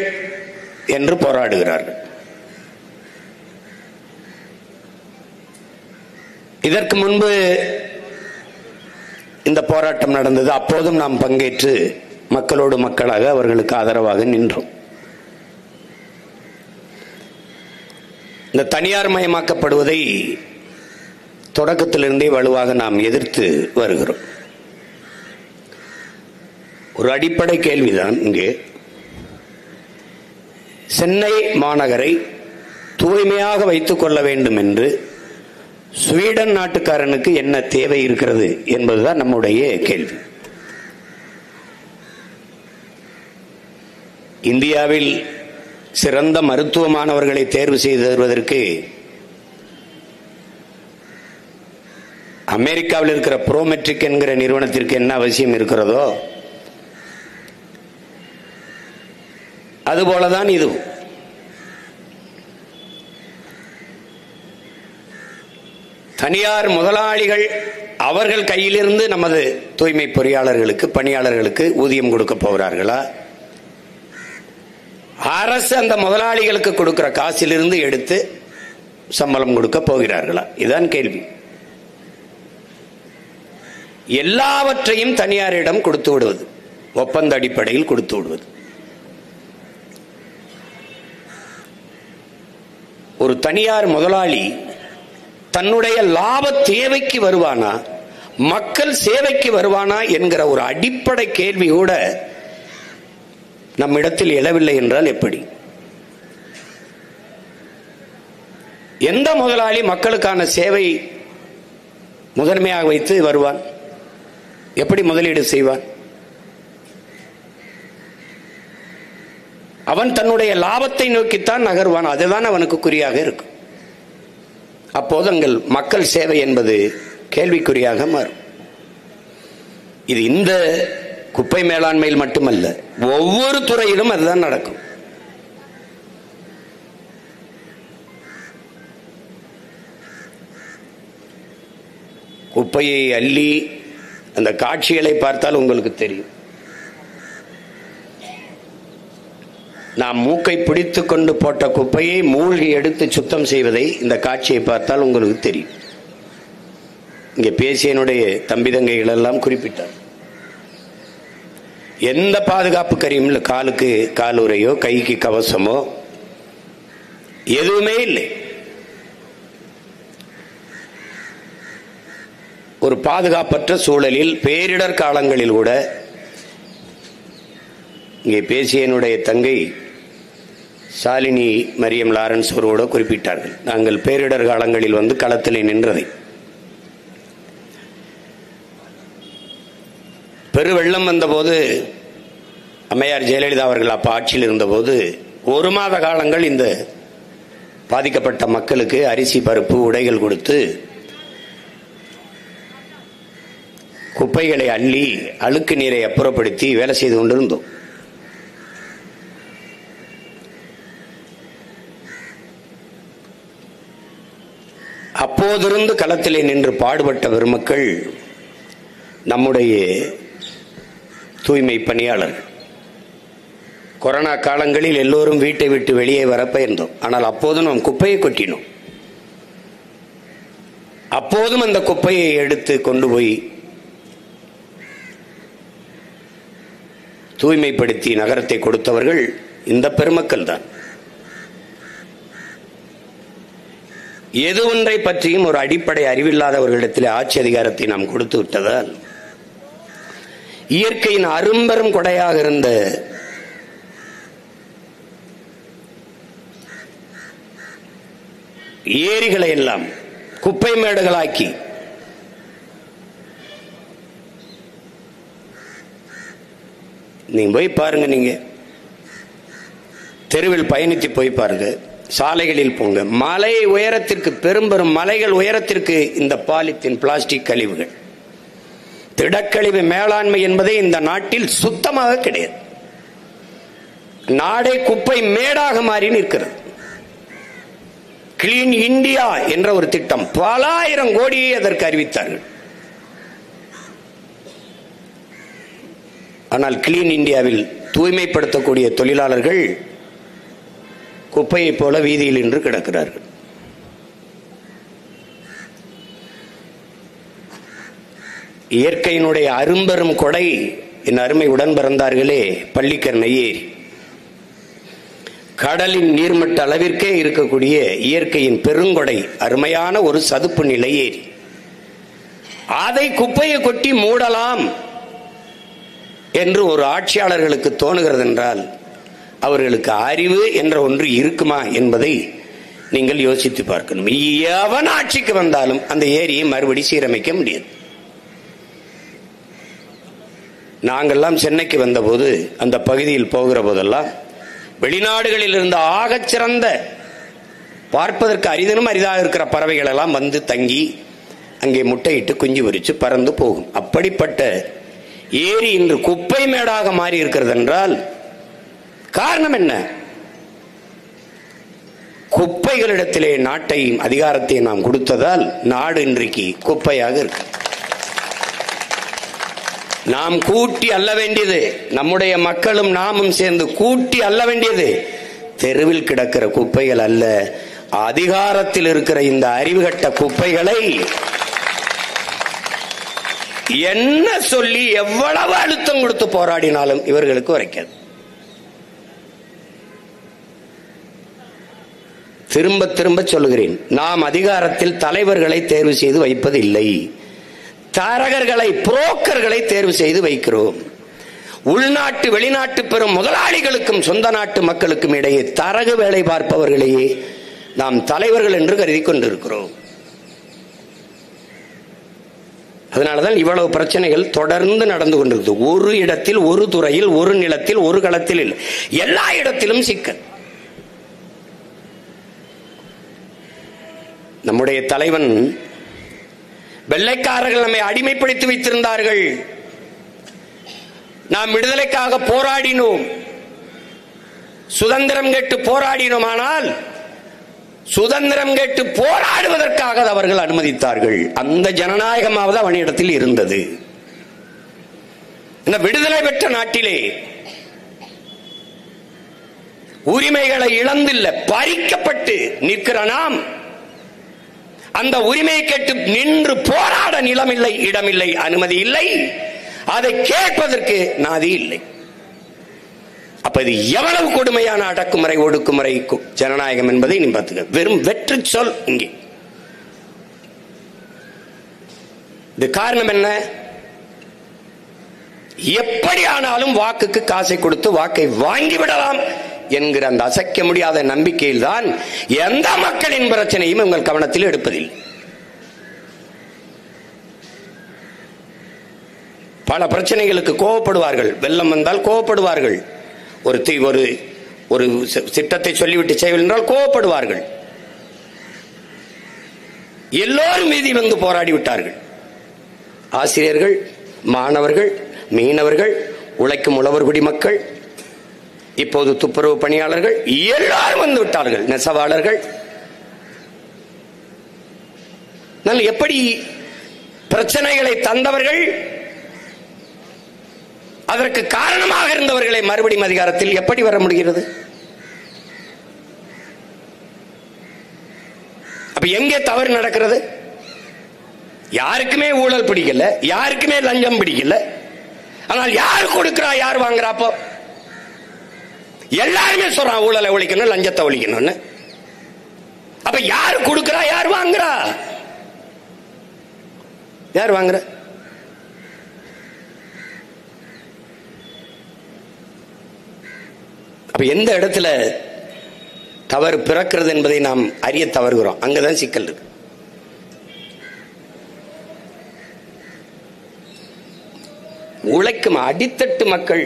என்று போராடுகிறார்கள். இதற்கு முன்பு இந்த போராட்டம் நடந்தது. அப்போதும் நாம் பங்கேற்று மக்களோடு மக்களாக அவர்களுக்கு ஆதரவாக நின்றோம். இந்த தனியார் மயமாக்கப்படுவதை தொடக்கத்திலிருந்தே வலுவாக நாம் எதிர்த்து வருகிறோம். ஒரு அடிப்படை கேள்விதான் இங்கே. சென்னை மாநகரை தூய்மையாக வைத்துக் கொள்ள வேண்டும் என்று ஸ்வீடன் நாட்டுக்காரனுக்கு என்ன தேவை இருக்கிறது என்பதுதான் நம்முடைய கேள்வி. இந்தியாவில் சிறந்த மருத்துவ மாணவர்களை தேர்வு செய்து தருவதற்கு அமெரிக்காவில் இருக்கிற புரோமெட்ரிக் என்கிற நிறுவனத்திற்கு என்ன அவசியம் இருக்கிறதோ அதுபோலதான் இது. தனியார் முதலாளிகள் அவர்கள் கையிலிருந்து நமது தூய்மை பொறியாளர்களுக்கு, பணியாளர்களுக்கு ஊதியம் கொடுக்க போகிறார்களா? அரசு அந்த முதலாளிகளுக்கு கொடுக்கிற காசிலிருந்து எடுத்து சம்பளம் கொடுக்க போகிறார்களா? இதுதான் கேள்வி. எல்லாவற்றையும் தனியாரிடம் கொடுத்து விடுவது, ஒப்பந்த அடிப்படையில் கொடுத்து விடுவது. ஒரு தனியார் முதலாளி தன்னுடைய லாப தேவைக்கு வருவானா, மக்கள் சேவைக்கு வருவானா என்கிற ஒரு அடிப்படை கேள்வி கூட நம்மிடத்தில் எழவில்லை என்றால் எப்படி? எந்த முதலாளி மக்களுக்கான சேவை முதன்மையாக வைத்து வருவான்? எப்படி முதலீடு செய்வான்? அவன் தன்னுடைய லாபத்தை நோக்கித்தான் நகர்வான். அதுதான் அவனுக்கு குறியாக இருக்கும். அப்போது அங்கள் மக்கள் சேவை என்பது கேள்விக்குறியாக மாறும். இது இந்த குப்பை மேலாண்மையில் மட்டுமல்ல, ஒவ்வொரு துறையிலும் அதுதான் நடக்கும். குப்பையை அள்ளி அந்த காட்சிகளை பார்த்தால் உங்களுக்கு தெரியும். நாம் மூக்கை பிடித்துக் கொண்டு போட்ட குப்பையை மூழ்கி எடுத்து சுத்தம் செய்வதை இந்த காட்சியை பார்த்தால் உங்களுக்கு தெரியும். இங்கே பேசியனுடைய தம்பி தங்கைகள் எல்லாம் குறிப்பிட்டார். எந்த பாதுகாப்பு கருவியும் இல்லை. காலுக்கு காலுறையோ கைக்கு கவசமோ எதுவுமே இல்லை. ஒரு பாதுகாப்பற்ற சூழலில் பேரிடர் காலங்களில் கூட இங்கே பேசியனுடைய தங்கை சாலினி மரியம் லாரன்ஸ் அவரோடு குறிப்பிட்டார்கள். நாங்கள் பேரிடர் காலங்களில் வந்து களத்திலே நின்றதை, பெருவெள்ளம் வந்தபோது அம்மையார் ஜெயலலிதா அவர்கள் அப்ப ஆட்சியில் இருந்தபோது 1 மாத காலங்கள் இந்த பாதிக்கப்பட்ட மக்களுக்கு அரிசி பருப்பு உடைகள் கொடுத்து குப்பைகளை அள்ளி அழுக்கு நீரை அப்புறப்படுத்தி வேலை செய்து கொண்டிருந்தோம். அப்போதிருந்து களத்திலே நின்று பாடுபட்ட பெருமக்கள் நம்முடைய தூய்மை பணியாளர்கள். கொரோனா காலங்களில் எல்லோரும் வீட்டை விட்டு வெளியே வர பெயர்ந்தோம். ஆனால் அப்போதும் நாம் குப்பையை கொட்டினோம். அப்போதும் அந்த குப்பையை எடுத்து கொண்டு போய் தூய்மைப்படுத்தி நகரத்தை கொடுத்தவர்கள் இந்த பெருமக்கள் தான். எது ஒன்றை பற்றியும் ஒரு அடிப்படை அறிவில்லாதவர்களிடத்தில் ஆட்சி அதிகாரத்தை நாம் கொடுத்து விட்டதால் இயற்கையின் அரும்பெரும் கொடையாக இருந்த ஏரிகளை எல்லாம் குப்பை மேடுகளாக்கி நீங்க போய் பாருங்க, நீங்க தெருவில் பயணித்து போய் பாருங்க, சாலைகளில் போங்க, மலை உயரத்திற்கு பெரும் மலைகள் உயரத்திற்கு இந்த பாலித்தீன் பிளாஸ்டிக் கழிவுகள், திடக்கழிவு மேலாண்மை என்பதே இந்த நாட்டில் சுத்தமாக கிடையாது. நாடே குப்பை மேடாக மாறி நிற்கிறது. கிளீன் இந்தியா என்ற ஒரு திட்டம் பல ஆயிரம் கோடியை அதற்கு அறிவித்தார்கள். ஆனால் கிளீன் இந்தியாவில் தூய்மைப்படுத்தக்கூடிய தொழிலாளர்கள் குப்பையை போல வீதியில் நின்று கிடக்கிறார்கள். இயற்கையினுடைய அரும்பெரும் கொடை என் அருமை உடன் பிறந்தார்களே பள்ளிக்கரணை ஏரி, கடலின் நீர்மட்ட அளவிற்கே இருக்கக்கூடிய இயற்கையின் பெருங்கொடை, அருமையான ஒரு சதுப்பு நிலை ஏரி. அதை குப்பையை கொட்டி மூடலாம் என்று ஒரு ஆட்சியாளர்களுக்கு தோணுகிறது என்றால் அவர்களுக்கு அறிவு என்ற ஒன்று இருக்குமா என்பதை நீங்கள் யோசித்து பார்க்கணும். எவன் ஆட்சிக்கு வந்தாலும் அந்த ஏரியை மறுபடி சீரமைக்க முடியாது. நாங்கள்லாம் சென்னைக்கு வந்தபோது அந்த பகுதியில் போகிற போதெல்லாம் வெளிநாடுகளில் இருந்த ஆகச்சிறந்த, பார்ப்பதற்கு அரிதனும் அரிதாக இருக்கிற பறவைகள் எல்லாம் வந்து தங்கி அங்கே முட்டையிட்டு குஞ்சு பொரிச்சு பறந்து போகும். அப்படிப்பட்ட ஏரி இன்று குப்பை மேடாக மாறி இருக்கிறது என்றால் காரணம் என்ன? குப்பைகளிடத்திலே நாட்டையும் அதிகாரத்தையும் நாம் கொடுத்ததால் நாடு இன்றைக்கு குப்பையாக இருக்கு. நாம் கூட்டி அள்ள வேண்டியது, நம்முடைய மக்களும் நாமும் சேர்ந்து கூட்டி அள்ள வேண்டியது தெருவில் கிடக்கிற குப்பைகள் அல்ல, அதிகாரத்தில் இருக்கிற இந்த அறிவுகட்ட குப்பைகளை என்ன சொல்லி எவ்வளவு அழுத்தம் கொடுத்து போராடினாலும் இவர்களுக்கு உரைக்காது. திரும்ப திரும்ப சொல்லுகிறேன், நாம் அதிகாரத்தில் தலைவர்களை தேர்வு செய்து வைப்பதில்லை, தரகர்களை, புரோக்கர்களை தேர்வு செய்து வைக்கிறோம். உள்நாட்டு வெளிநாட்டு பெரும் முதலாளிகளுக்கும் சொந்த நாட்டு மக்களுக்கும் இடையே தரகு வேலை பார்ப்பவர்களையே நாம் தலைவர்கள் என்று கருதி கொண்டிருக்கிறோம். அதனாலதான் இவ்வளவு பிரச்சனைகள் தொடர்ந்து நடந்து கொண்டிருக்கு. ஒரு இடத்தில், ஒரு துறையில், ஒரு நிலத்தில், ஒரு களத்தில் இல்லை, எல்லா இடத்திலும் சிக்கல். நம்முடைய தலைவன், வெள்ளைக்காரர்கள் நம்மை அடிமைப்படுத்தி வைத்திருந்தார்கள், நாம் விடுதலைக்காக போராடினோம், சுதந்திரம் கேட்டு போராடினோம். ஆனால் சுதந்திரம் கேட்டு போராடுவதற்காக அவர்கள் அனுமதித்தார்கள். அந்த ஜனநாயகமாவது அவனிடத்தில் இருந்தது. இந்த விடுதலை பெற்ற நாட்டிலே உரிமைகளை இழந்தில்லை, பறிக்கப்பட்டு நிற்கிற நாம் அந்த உரிமையை கேட்டு நின்று போராட நிலமில்லை, இடமில்லை, அனுமதி இல்லை, அதை கேட்பதற்கு நாதி இல்லை. அப்ப இது எவ்வளவு கொடுமையான அடக்குமுறை, ஒடுக்குமுறை ஜனநாயகம் என்பதை நீ பார்த்துக்க. வெறும் வெற்று சொல் இங்கே. இது காரணம் என்ன? எப்படி ஆனாலும் வாக்குக்கு காசை கொடுத்து வாக்கை வாங்கிவிடலாம் என்கிற அந்த அசைக்க முடியாத நம்பிக்கையில் தான் எந்த மக்களின் பிரச்சனையும் உங்கள் கவனத்தில் எடுப்பதில்லை. பல பிரச்சனைகளுக்கு கோபப்படுவார்கள், வெள்ளம் வந்தால் கோபப்படுவார்கள், ஒரு திட்டத்தை சொல்லிவிட்டு செய்யவில்லை என்றால் கோபப்படுவார்கள். எல்லோரும் மீதி வந்து போராடி விட்டார்கள். ஆசிரியர்கள், மாணவர்கள், மீனவர்கள், உழைக்கும் உழவர் குடிமக்கள், இப்போது துப்புரவு பணியாளர்கள் எல்லாரும் வந்து விட்டார்கள், நெசவாளர்கள். எப்படி பிரச்சனைகளை தந்தவர்கள், அதற்கு காரணமாக இருந்தவர்களை மறுபடியும் அதிகாரத்தில் எப்படி வர முடிகிறது? அப்ப எங்கே தவறு நடக்கிறது? யாருக்குமே ஊழல் பிடிக்கல, யாருக்குமே லஞ்சம் பிடிக்கல. ஆனால் யார் கொடுக்கிறா, யார் வாங்குறா? அப்போ எல்லாருமே சொல்றான் ஊழலை ஒழிக்கணும், லஞ்சத்தை ஒழிக்கணும்னு. அப்ப யார் கொடுக்கிறா, யார் வாங்குறா? யார் வாங்குற? அப்ப எந்த இடத்துல தவறு பிறக்கிறது என்பதை நாம் அறிய தவறுகிறோம். அங்கதான் சிக்கல் இருக்கு. உழைக்கும் அடித்தட்டு மக்கள்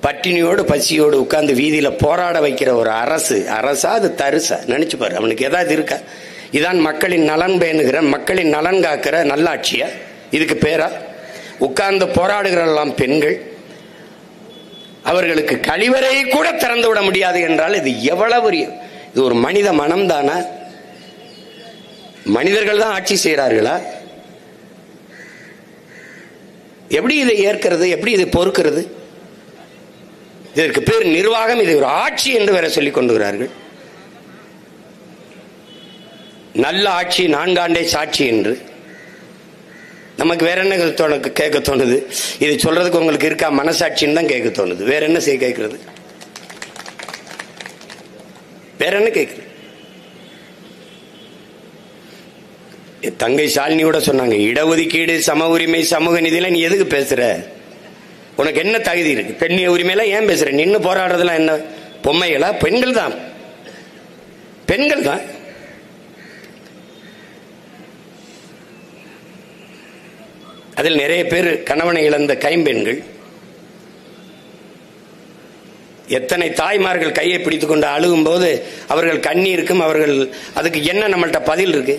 பட்டினியோடு பசியோடு உட்கார்ந்து வீதியில போராட வைக்கிற ஒரு அரசா அது தரிசா? நினைச்சு பாரு. அவனுக்கு ஏதாவது இருக்கா? இதான் மக்களின் நலன் பேணுகிற, மக்களின் நலன் காக்கிற நல்லாட்சியா? இதுக்கு பேரா? உட்கார்ந்து போராடுகிறெல்லாம் பெண்கள், அவர்களுக்கு கழிவறை கூட திறந்து விட முடியாது என்றால் இது எவ்வளவு? இது ஒரு மனித மனம் தானா? மனிதர்கள் தான் ஆட்சி செய்கிறார்களா? எப்படி இதை ஏற்கிறது? எப்படி இதை பொறுக்கிறது? இதற்கு பேர் நிர்வாகம், இது ஒரு ஆட்சி என்று வேற சொல்லிக் கொண்டுகிறார்கள். நல்ல ஆட்சி, 4 ஆண்டே சாட்சி என்று. நமக்கு வேற என்ன கேட்க தோணுது? இது சொல்றதுக்கு உங்களுக்கு இருக்கா மனசாட்சின்னு தான் கேட்க தோணுது. வேற என்ன செய்ய கேட்கறது? வேற என்ன கேட்கறது? தங்கை ஷாலினி கூட சொன்னாங்க, இடஒதுக்கீடு, சம உரிமை, சமூக நீதியில நீ எதுக்கு பேசுற? உனக்கு என்ன தகுதி இருக்கு? பெண்ணிய உரிமையில ஏன் பேசுற? நின்னு போராடுறதுலாம் என்ன பொம்மைகளா? பெண்கள் தான், பெண்கள் தான். அதில் நிறைய பேர் கணவனை இழந்த கைம்பெண்கள். எத்தனை தாய்மார்கள் கையை பிடித்துக் கொண்டு அழுகும் போது அவர்கள் கண்ணீருக்கும் அவர்கள் அதுக்கு என்ன நம்மள்ட்ட பதில் இருக்கு?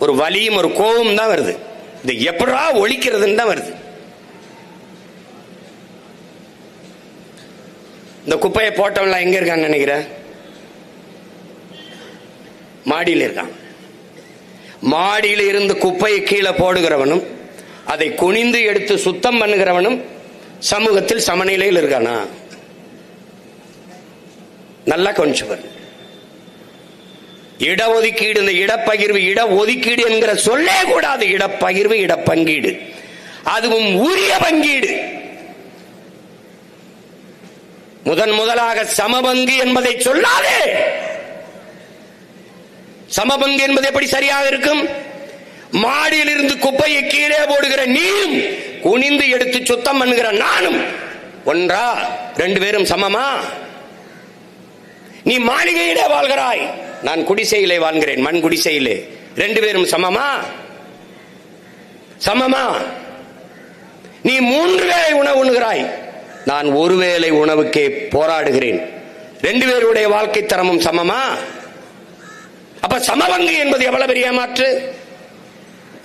ஒரு வலியும் ஒரு கோபம் தான் வருது. இது எப்படா ஒழிக்கிறதுன்னு தான் வருது. இந்த குப்பையை போட்டவன்லாம் எங்க இருக்கான்னு நினைக்கிறேன்? மாடியில் இருக்கான். மாடியில் இருந்து குப்பையை கீழே போடுகிறவனும் அதை குனிந்து எடுத்து சுத்தம் பண்ணுகிறவனும் சமூகத்தில் சமநிலையில் இருக்கானா? நல்லா கொஞ்சம் இடஒதுக்கீடு, இந்த இடப்பகிர்வு, இடஒதுக்கீடு என்கிற சொல்லே கூடாது. இடப்பகிர்வு, இடப்பங்கீடு, அதுவும் உரிய பங்கீடு. முதலாக சமபங்கு என்பதை சொல்லாதே. சமபங்கு என்பது எப்படி சரியாக இருக்கும்? மாடியில் இருந்து குப்பையை கீழே போடுகிற நீயும், குனிந்து எடுத்து சுத்தம் பண்ணுகிற நானும் ஒன்றா? ரெண்டு பேரும் சமமா? நீ மாளிகையிலே வாழ்கிறாய், நான் குடிசையிலே வாழ்கிறேன், மண் குடிசையிலே. ரெண்டு பேரும் சமமா? சமமா? நீ 3 வேளை உணவு உண்கிறாய், நான் ஒரு வேளை உணவுக்கே போராடுகிறேன். ரெண்டு பேருடைய வாழ்க்கை தரமும் சமமா? அப்ப சமபங்கு என்பது எவ்வளவு பெரிய மாற்று,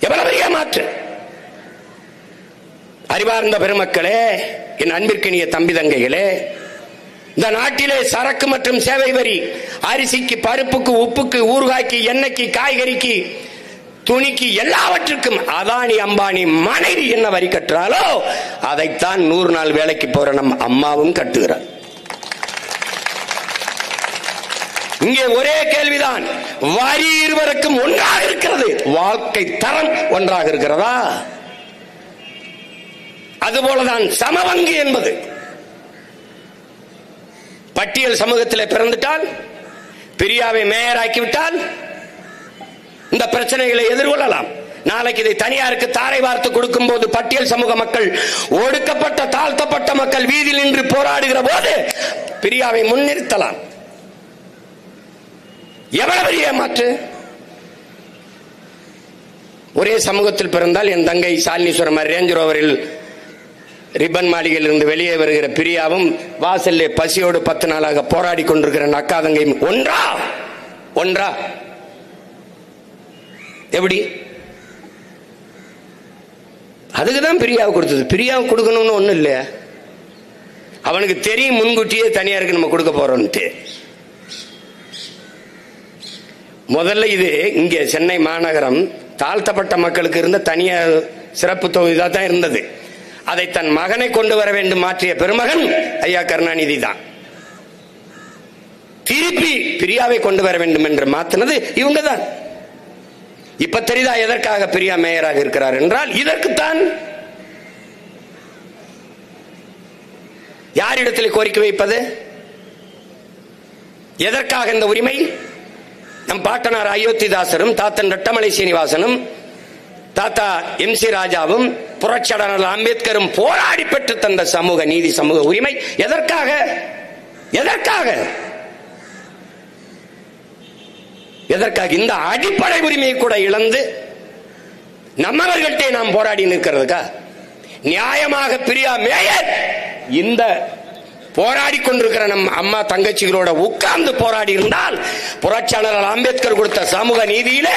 எவ்வளவு பெரிய மாற்று! அறிவார்ந்த பெருமக்களே, என் அன்பிற்கினிய தம்பி தங்கைகளே, இந்த நாட்டிலே சரக்கு மற்றும் சேவை வரி, அரிசிக்கு, பருப்புக்கு, உப்புக்கு, ஊறுகாய்க்கு, எண்ணெய்க்கு, காய்கறிக்கு, துணிக்கு, எல்லாவற்றுக்கும் அதானி அம்பானி மனைவி என்ன வரி கட்டுறாலோ அதைத்தான் 100 நாள் வேலைக்கு போற நம் அம்மாவும் கட்டுகிறார். இங்கே ஒரே கேள்விதான், வரி இருவருக்கும் ஒன்றாக இருக்கிறது, வாழ்க்கை தரம் ஒன்றாக இருக்கிறதா? அதுபோலதான் சமபங்கு என்பது. பட்டியல் சமூகத்தில் பிறந்துட்டால், பிரியாவை மேயர் ஆக்கிவிட்டால் இந்த பிரச்சனைகளை எதிர்கொள்ளலாம். நாளைக்கு இதை தனியாருக்கு தாரை வார்த்து கொடுக்கும் போது பட்டியல் சமூக மக்கள், ஒடுக்கப்பட்ட தாழ்த்தப்பட்ட மக்கள் வீதியில் நின்று போராடுகிற போது பிரியாவை முன்னிறுத்தலாம். எவ்வளவு பெரிய மாற்று! ஒரே சமூகத்தில் பிறந்தால் என் தங்கை சாலினீஸ்வரம் ரேஞ்ச் ரோவரில் ரிப்பன் மாளிகையில் இருந்து வெளியே வருகிற பிரியாவும், வாசல்ல பசியோடு 10 நாளாக போராடி கொண்டிருக்கிற அக்கா தங்கையும் ஒன்றா? ஒன்றா? எப்படி? அதுக்குதான் பிரியாவை கொடுத்தது. பிரியாவை கொடுக்கணும்னு ஒண்ணும் இல்ல, அவனுக்கு தெரியும் முன்கூட்டியே தனியாருக்கு நம்ம கொடுக்க போறோம்ட்டு. முதல்ல இது இங்க சென்னை மாநகரம் தாழ்த்தப்பட்ட மக்களுக்கு இருந்த தனியார் சிறப்பு தொகுதியா தான் இருந்தது. அதை தன் மகனை கொண்டு வர வேண்டும் மாற்றிய பெருமகன் ஐயா கருணாநிதி தான். திருப்பி பிரியாவை கொண்டு வர வேண்டும் என்று மாற்றினது இவங்க தான். இப்ப தெரியுதா எதற்காக பிரியா மேயராக இருக்கிறார் என்றால் இதற்குத்தான். யாரிடத்தில் கோரிக்கை வைப்பது? எதற்காக இந்த உரிமை? நம் பாட்டனார் அயோத்திதாசரும், தாத்தன் ரட்டமலை சீனிவாசனும், தாத்தா MC ராஜாவும், புரட்சியாளர் அம்பேத்கரும் போராடி பெற்று தந்த சமூக நீதி, சமூக உரிமை எதற்காக? எதற்காக? எதற்காக? இந்த அடிப்படை உரிமையை கூட இழந்து நம்மவர்கள்ட்டே நாம் போராடி நிற்கிறதுக்கா? நியாயமாக பிரியா மேயர் இந்த போராடி கொண்டிருக்கிற நம் அம்மா தங்கச்சிகளோட உட்கார்ந்து போராடி இருந்தால், புரட்சியாளர் அம்பேத்கர் கொடுத்த சமூக நீதியிலே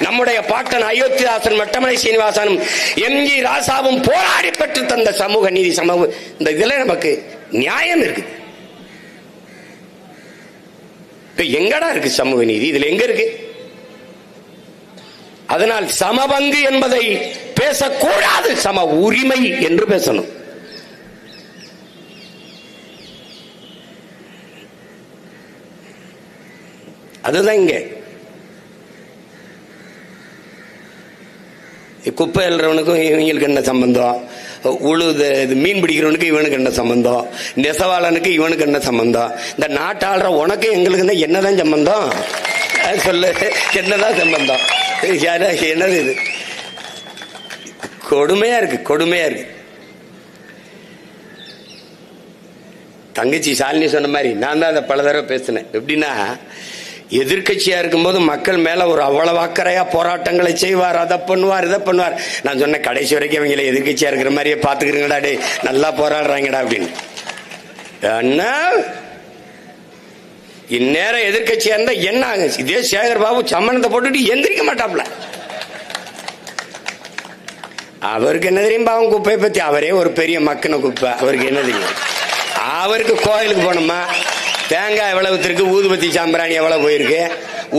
நம்முடைய பாட்டன் அயோத்திதாசன், மட்டமலை சீனிவாசனும், MG ராசாவும் போராடி பெற்று தந்த சமூக நீதி, சமூக இந்த இதுல நமக்கு நியாயம் இருக்கு. எங்கடா இருக்கு சமூக நீதி? இதுல எங்க இருக்கு? அதனால் சமபங்கு என்பதை பேசக்கூடாது, சம உரிமை என்று பேசணும். அதுதான் இங்க குப்பை எழுறவனுக்கும் இவங்களுக்கு என்ன சம்பந்தம், உழுது மீன் பிடிக்கிறவனுக்கு இவனுக்கு என்ன சம்பந்தம், நெசவாளனுக்கு இவனுக்கு என்ன சம்பந்தம், இந்த நாட்டாளுற உனக்கு எங்களுக்கு என்னதான் சம்பந்தம் சொல்லு, என்னதான் சம்பந்தம்? என்னது இது? கொடுமையா இருக்கு, கொடுமையா இருக்கு. தங்கச்சி சாலினி சொன்ன மாதிரி நான் தான் அதை பல தடவை பேசினேன். எப்படின்னா, எதிர்கட்சியா இருக்கும்போது மக்கள் மேல ஒரு அவ்வளவு அக்கறையா போராட்டங்களை செய்வார், அதை பண்ணுவார், இதை பண்ணுவார். நான் சொன்ன கடைசி வரைக்கும் அவங்கள எதிர்கட்சியா இருக்கிற மாதிரியே பாத்துக்கிறீங்கடா, டே நல்லா போராடுறாங்கடா அப்படின்னு. இந்நேரம் எதிர்கட்சியா இருந்தா என்ன ஆகும்? இதே சேகர் பாபு சம்மணத்தை போட்டுட்டு எந்திரிக்க மாட்டாப்ல. அவருக்கு என்ன தெரியும் பாவம் குப்பையை பத்தி? அவரே ஒரு பெரிய மக்கின குப்பை, அவருக்கு என்ன தெரியும்? அவருக்கு கோயிலுக்கு போனோமா, தேங்காய் எவ்வளவு இருக்கு, ஊதுபத்தி சாம்பிராணி எவ்வளவு போயிருக்கு,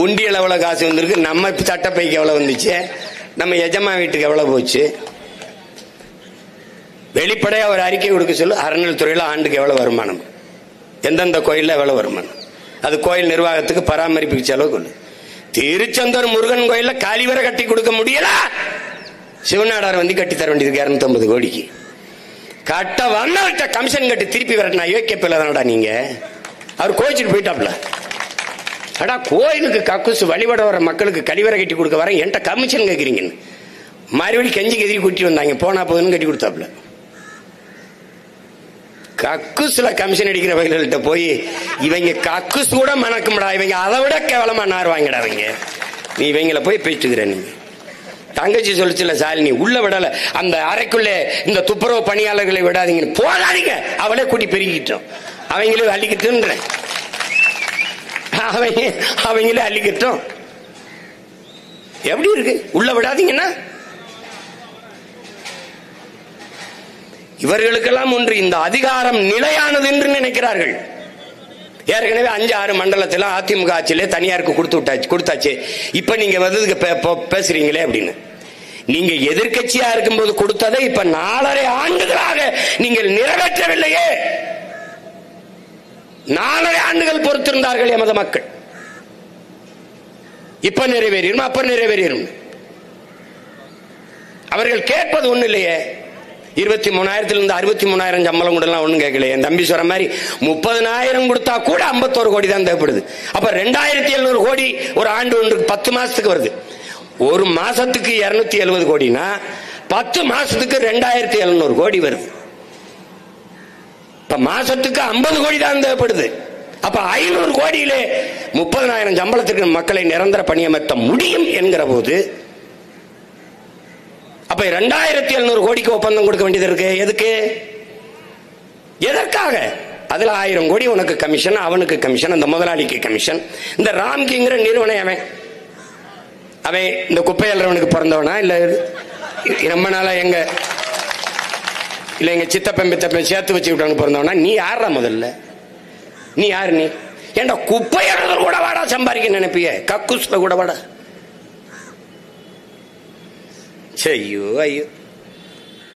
உண்டியல் எவ்வளவு காசு வந்திருக்கு, நம்ம சட்டப்பைக்கு எவ்வளவு வந்துச்சு, நம்ம எஜமா வீட்டுக்கு எவ்வளவு போச்சு, வெளிப்படையா ஒரு அறிக்கை கொடுக்க சொல்லு. அறநிலைத்துறையில ஆண்டுக்கு எவ்வளவு வருமானம், எந்தெந்த கோயில்ல எவ்வளவு வருமானம், அது கோயில் நிர்வாகத்துக்கு பராமரிப்புக்கு செலவு கொள்ளு. திருச்செந்தூர் முருகன் கோயில்ல கழிவறை கட்டி கொடுக்க முடியல, சிவநாடார் வந்து கட்டி தர வேண்டியது 250 கோடிக்கு. கட்ட வந்தவர்கிட்ட கமிஷன் கட்டி திருப்பி வரட்டா யோக்கியப்பில்ல தானடா நீங்க. அவர் கோயிச்சுட்டு போயிட்டாப்ல. அடா கோயிலுக்கு கக்குசு வழிபட வர மக்களுக்கு கழிவறை கட்டி கொடுக்க வர என்கிட்ட கமிஷன் கேட்குறீங்கன்னு மறுபடியும் கெஞ்சி கெதி கூட்டி வந்தாங்க. போனா போதுன்னு கட்டி கொடுத்தாப்ல. கக்குசுல கமிஷன் அடிக்கிற வகைகள்கிட்ட போய் இவங்க கக்குசு கூட மணக்கும்டா, இவங்க அதை விட கேவலமா நார் வாங்கிடா இவங்க. நீ இவங்களை போய் பேச்சுக்கிற. நீங்க தங்கச்சி சொல்லிச்சுல சாலினி உள்ள விடல, அந்த அறைக்குள்ளே இந்த துப்புரவு பணியாளர்களை விடாதீங்க, போகாதீங்க, அவளே கூட்டி பெருகிட்டோம், அவங்களே அள்ளிக்கிட்டு, அவங்களே அள்ளிக்கிட்டோம். எப்படி இருக்கு? உள்ள விடாதீங்கன்னா இவர்களுக்கெல்லாம் ஒன்று இந்த அதிகாரம் நிலையானது என்று நினைக்கிறார்கள். ஏற்கனவே 5-6 மண்டலத்தில் அதிமுக ஆட்சியிலே தனியாருக்கு கொடுத்தாச்சு. இப்ப நீங்க வந்து பேசுறீங்களே அப்படின்னு. நீங்க எதிர்கட்சியா இருக்கும்போது கொடுத்ததை இப்ப 4.5 ஆண்டுகளாக நீங்கள் நிறைவேற்றவில்லையே. 4.5 ஆண்டுகள் பொறுத்திருந்தார்கள் எமது மக்கள். இப்ப நிறைவேறும், அப்ப நிறைவேறும். அவர்கள் கேட்பது ஒண்ணு இல்லையே. 23,000 63,000 சம்பளம் கூட ஒண்ணும் கேட்கல. என் தம்பி சொல்ற மாதிரி 30,000 கொடுத்தா கூட 51 கோடி தான் தேவைப்படுது. அப்ப 2,700 கோடி ஒரு ஆண்டு ஒன்றுக்கு 10 மாசத்துக்கு வருது. ஒரு மாசத்துக்கு 270 கோடினா 10 மாசத்துக்கு 2,700 கோடி வருது. இப்ப மாசத்துக்கு 50 கோடி தான் தேவைப்படுது. அப்ப 500 கோடியிலே 30,000 சம்பளத்திற்கு மக்களை நிரந்தர பணியமர்த்த முடியும் என்கிற போது அப்ப 2,700 கோடிக்கு ஒப்பந்தம் கொடுக்க வேண்டியது இருக்கு. எதுக்கு? எதற்காக? அதுல 1000 கோடி உனக்கு கமிஷன், அவனுக்கு கமிஷன், அந்த முதலாளிக்கு கமிஷன். இந்த ராம்கிங்கிற நிறுவனம் அவன் இந்த குப்பையல்றவனுக்கு பிறந்தவனா இல்ல ரொம்ப நாளா எங்க சித்தப்பன் பித்தப்பன் சேர்த்து வச்சு விட்டவனுக்கு பிறந்தவனா? நீ யாரா? முதல்ல நீ யாரு? நீ ஏண்டா குப்பையல்றவர் கூட வாடா சம்பாதிக்க நினைப்பிய? கக்குஸ்ல கூட வாடா. ஐயோ ஐயோ.